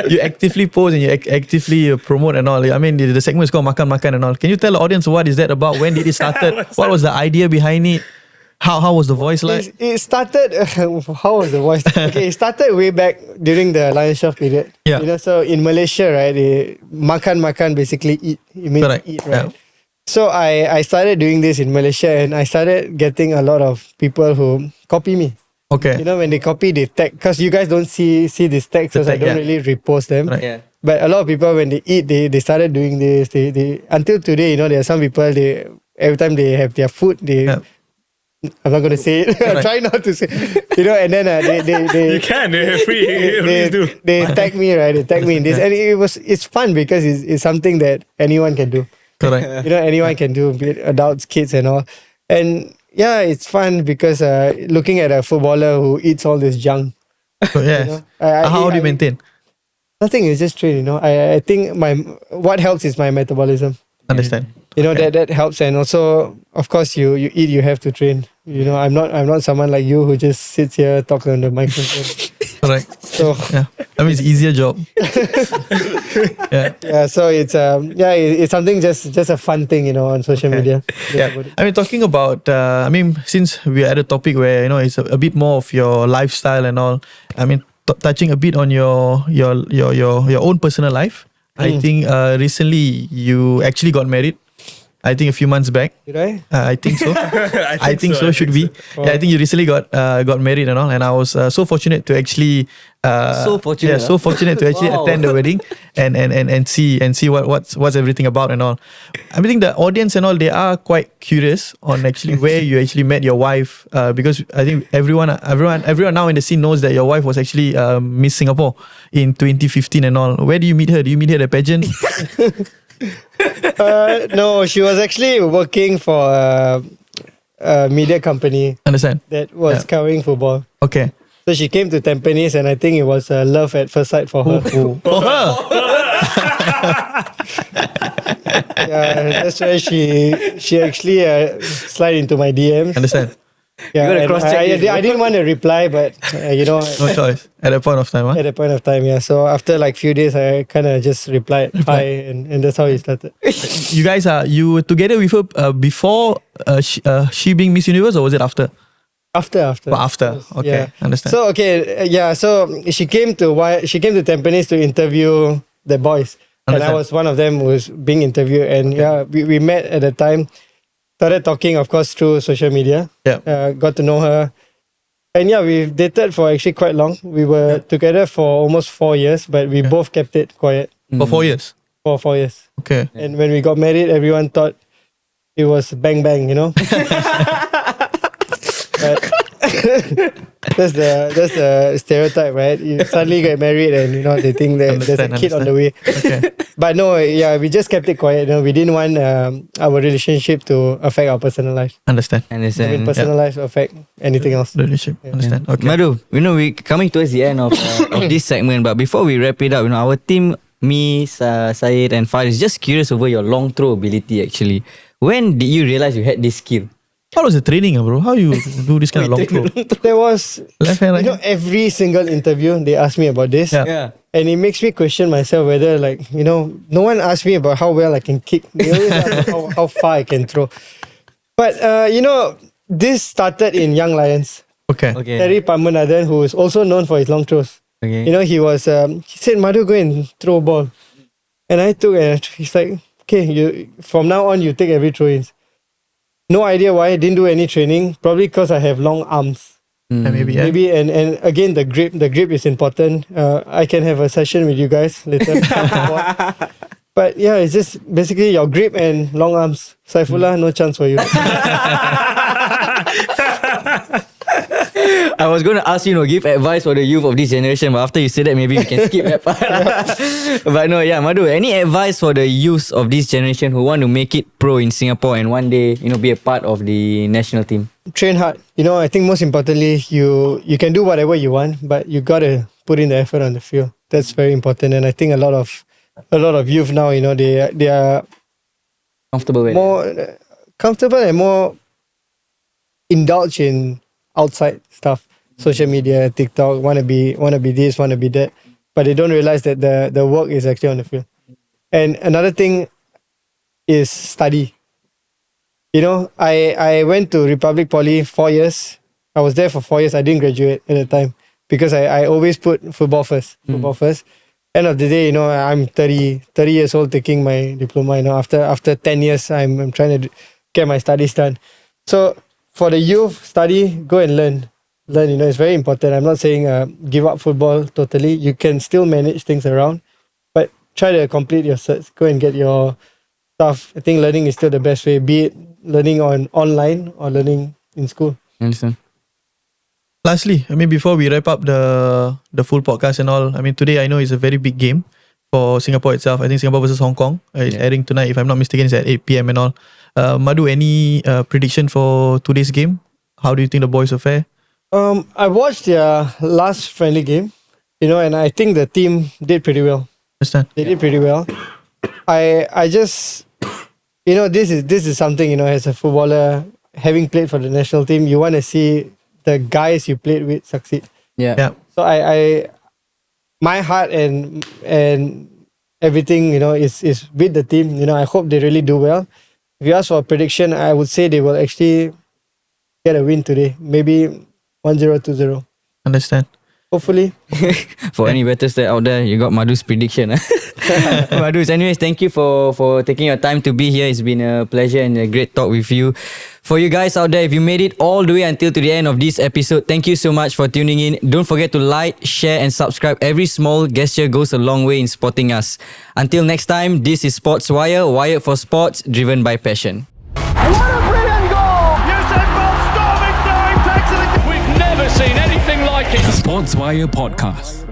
You actively post and you actively promote and all. I mean, the segment is called Makan and all. Can you tell the audience what is that about? When did it started? What was the idea behind it? How was the voice like? It started. How was the voice? Okay, it started way back during the LionsXII period. Yeah. So in Malaysia, right, makan basically eat. It means Correct. eat, right? Yeah. So I started doing this in Malaysia, and I started getting a lot of people who copy me. Okay. When they copy, they tag, because you guys don't see these tags, so I tag, don't yeah. really repost them. Right. Yeah. But a lot of people, when they eat, they started doing this. They until today, there are some people, they every time they have their food, they I'm not going to say it. I try not to say. And then they You can. They're free. Please do. they tag me, right? They tag me in this, and it's fun because it's something that anyone can do. Correct. Anyone can do, be it adults, kids, and all. And yeah, it's fun because looking at a footballer who eats all this junk. So, yes. How do you maintain? Nothing. It's just train. I think what helps is my metabolism. Understand. That helps, and also of course you eat, you have to train. I'm not someone like you who just sits here, talks on the microphone. Correct. So Yeah. I mean, it's easier job. yeah, so it's something just a fun thing, on social media. Yeah. I mean, talking about, since we are at a topic where, it's a bit more of your lifestyle and all, I mean, touching a bit on your own personal life, I think recently you actually got married. I think a few months back. Did I? I think so. I think so. Should be. so. Yeah, I think you recently got married and all, and I was so fortunate to actually. So fortunate. Yeah, so fortunate to actually Wow. attend the wedding and see what's everything about and all. I think the audience and all, they are quite curious on actually where you actually met your wife, because I think everyone now in the scene knows that your wife was actually Miss Singapore in 2015 and all. Where do you meet her? Do you meet her at a pageant? No, she was actually working for a media company Understand? that was covering football. Okay. So she came to Tampines, and I think it was love at first sight for her. For her. Yeah, that's why she actually slid into my DMs. Understand? Yeah, gotta and cross-check this, bro. I didn't want to reply, but No choice at that point of time. Huh? at that point of time, yeah. So after like few days, I kind of just replied hi, and that's how it started. You guys you were together with her before she being Miss Universe, or was it after? After. After. Okay, Yeah. understand. So so she came to Tampines to interview the boys, and I Understand. was one of them who was being interviewed, and we met at the time. Started talking, of course, through social media. Yeah. Got to know her. And yeah, we've dated for actually quite long. We were together for almost 4 years, but we both kept it quiet For 4 years. for 4 years. Okay. And when we got married, everyone thought it was bang bang, But that's the stereotype, right? You suddenly get married and they think that there's a kid on the way. Okay. But no, yeah, we just kept it quiet. We didn't want our relationship to affect our personal life. Understand. I mean, Understand. personal life affect anything else. Relationship. Understand. Okay. Madhu, we coming towards the end of this segment, but before we wrap it up, our team, me, Syed and Far is just curious over your long throw ability actually. When did you realize you had this skill? How was the training, bro? How you do this kind of long throw? There was, Left hand, right hand? every single interview they ask me about this. Yeah. And it makes me question myself whether, no one asked me about how well I can kick. They always ask about how far I can throw. But, this started in Young Lions. Okay. Terry Pamanathan, who is also known for his long throws. Okay. He was, he said, Madhu, go and throw a ball. And I took it. He's like, okay, from now on, you take every throw-ins. No idea why I didn't do any training. Probably because I have long arms. Yeah, maybe. Yeah. Maybe and again the grip is important. I can have a session with you guys later. But yeah, it's just basically your grip and long arms. Saifullah, no chance for you. I was going to ask you, give advice for the youth of this generation, but after you said that, maybe we can skip that part. But no, yeah, Madhu, any advice for the youth of this generation who want to make it pro in Singapore and one day, be a part of the national team? Train hard. I think most importantly, you can do whatever you want, but you gotta put in the effort on the field. That's very important. And I think a lot of youth now, they are Comfortable with it. more comfortable and more indulge in outside stuff, social media, TikTok, wanna be this, wanna be that, but they don't realize that the work is actually on the field. And another thing is study. I went to Republic Poly 4 years. I was there for 4 years. I didn't graduate at the time because I always put football first. End of the day, I'm 30 years old taking my diploma. After 10 years, I'm trying to get my studies done. So for the youth, study, go and learn. It's very important. I'm not saying give up football totally. You can still manage things around, but try to complete your certs. Go and get your stuff. I think learning is still the best way, be it learning online or learning in school. Understand? Lastly, I mean, before we wrap up the full podcast and all, I mean, today I know it's a very big game for Singapore itself. I think Singapore versus Hong Kong is airing tonight. If I'm not mistaken, it's at 8 p.m. and all. Madhu, any prediction for today's game? How do you think the boys will fare? I watched their last friendly game, and I think the team did pretty well. Understand? They did pretty well. I just, this is something, as a footballer, having played for the national team, you want to see the guys you played with succeed. Yeah. So my heart and everything, is with the team. I hope they really do well. If you ask for a prediction, I would say they will actually get a win today. Maybe 1-0, 2-0. Understand? Hopefully. For any bettors that out there, you got Madhu's prediction. Madhu, anyways, thank you for taking your time to be here. It's been a pleasure and a great talk with you. For you guys out there, if you made it all the way until to the end of this episode, thank you so much for tuning in. Don't forget to like, share and subscribe. Every small gesture goes a long way in supporting us. Until next time, this is Sportswire, wired for sports, driven by passion. What a brilliant goal! Usain Bolt storming through, takes it. We've never seen anything like it. The Sportswire Podcast.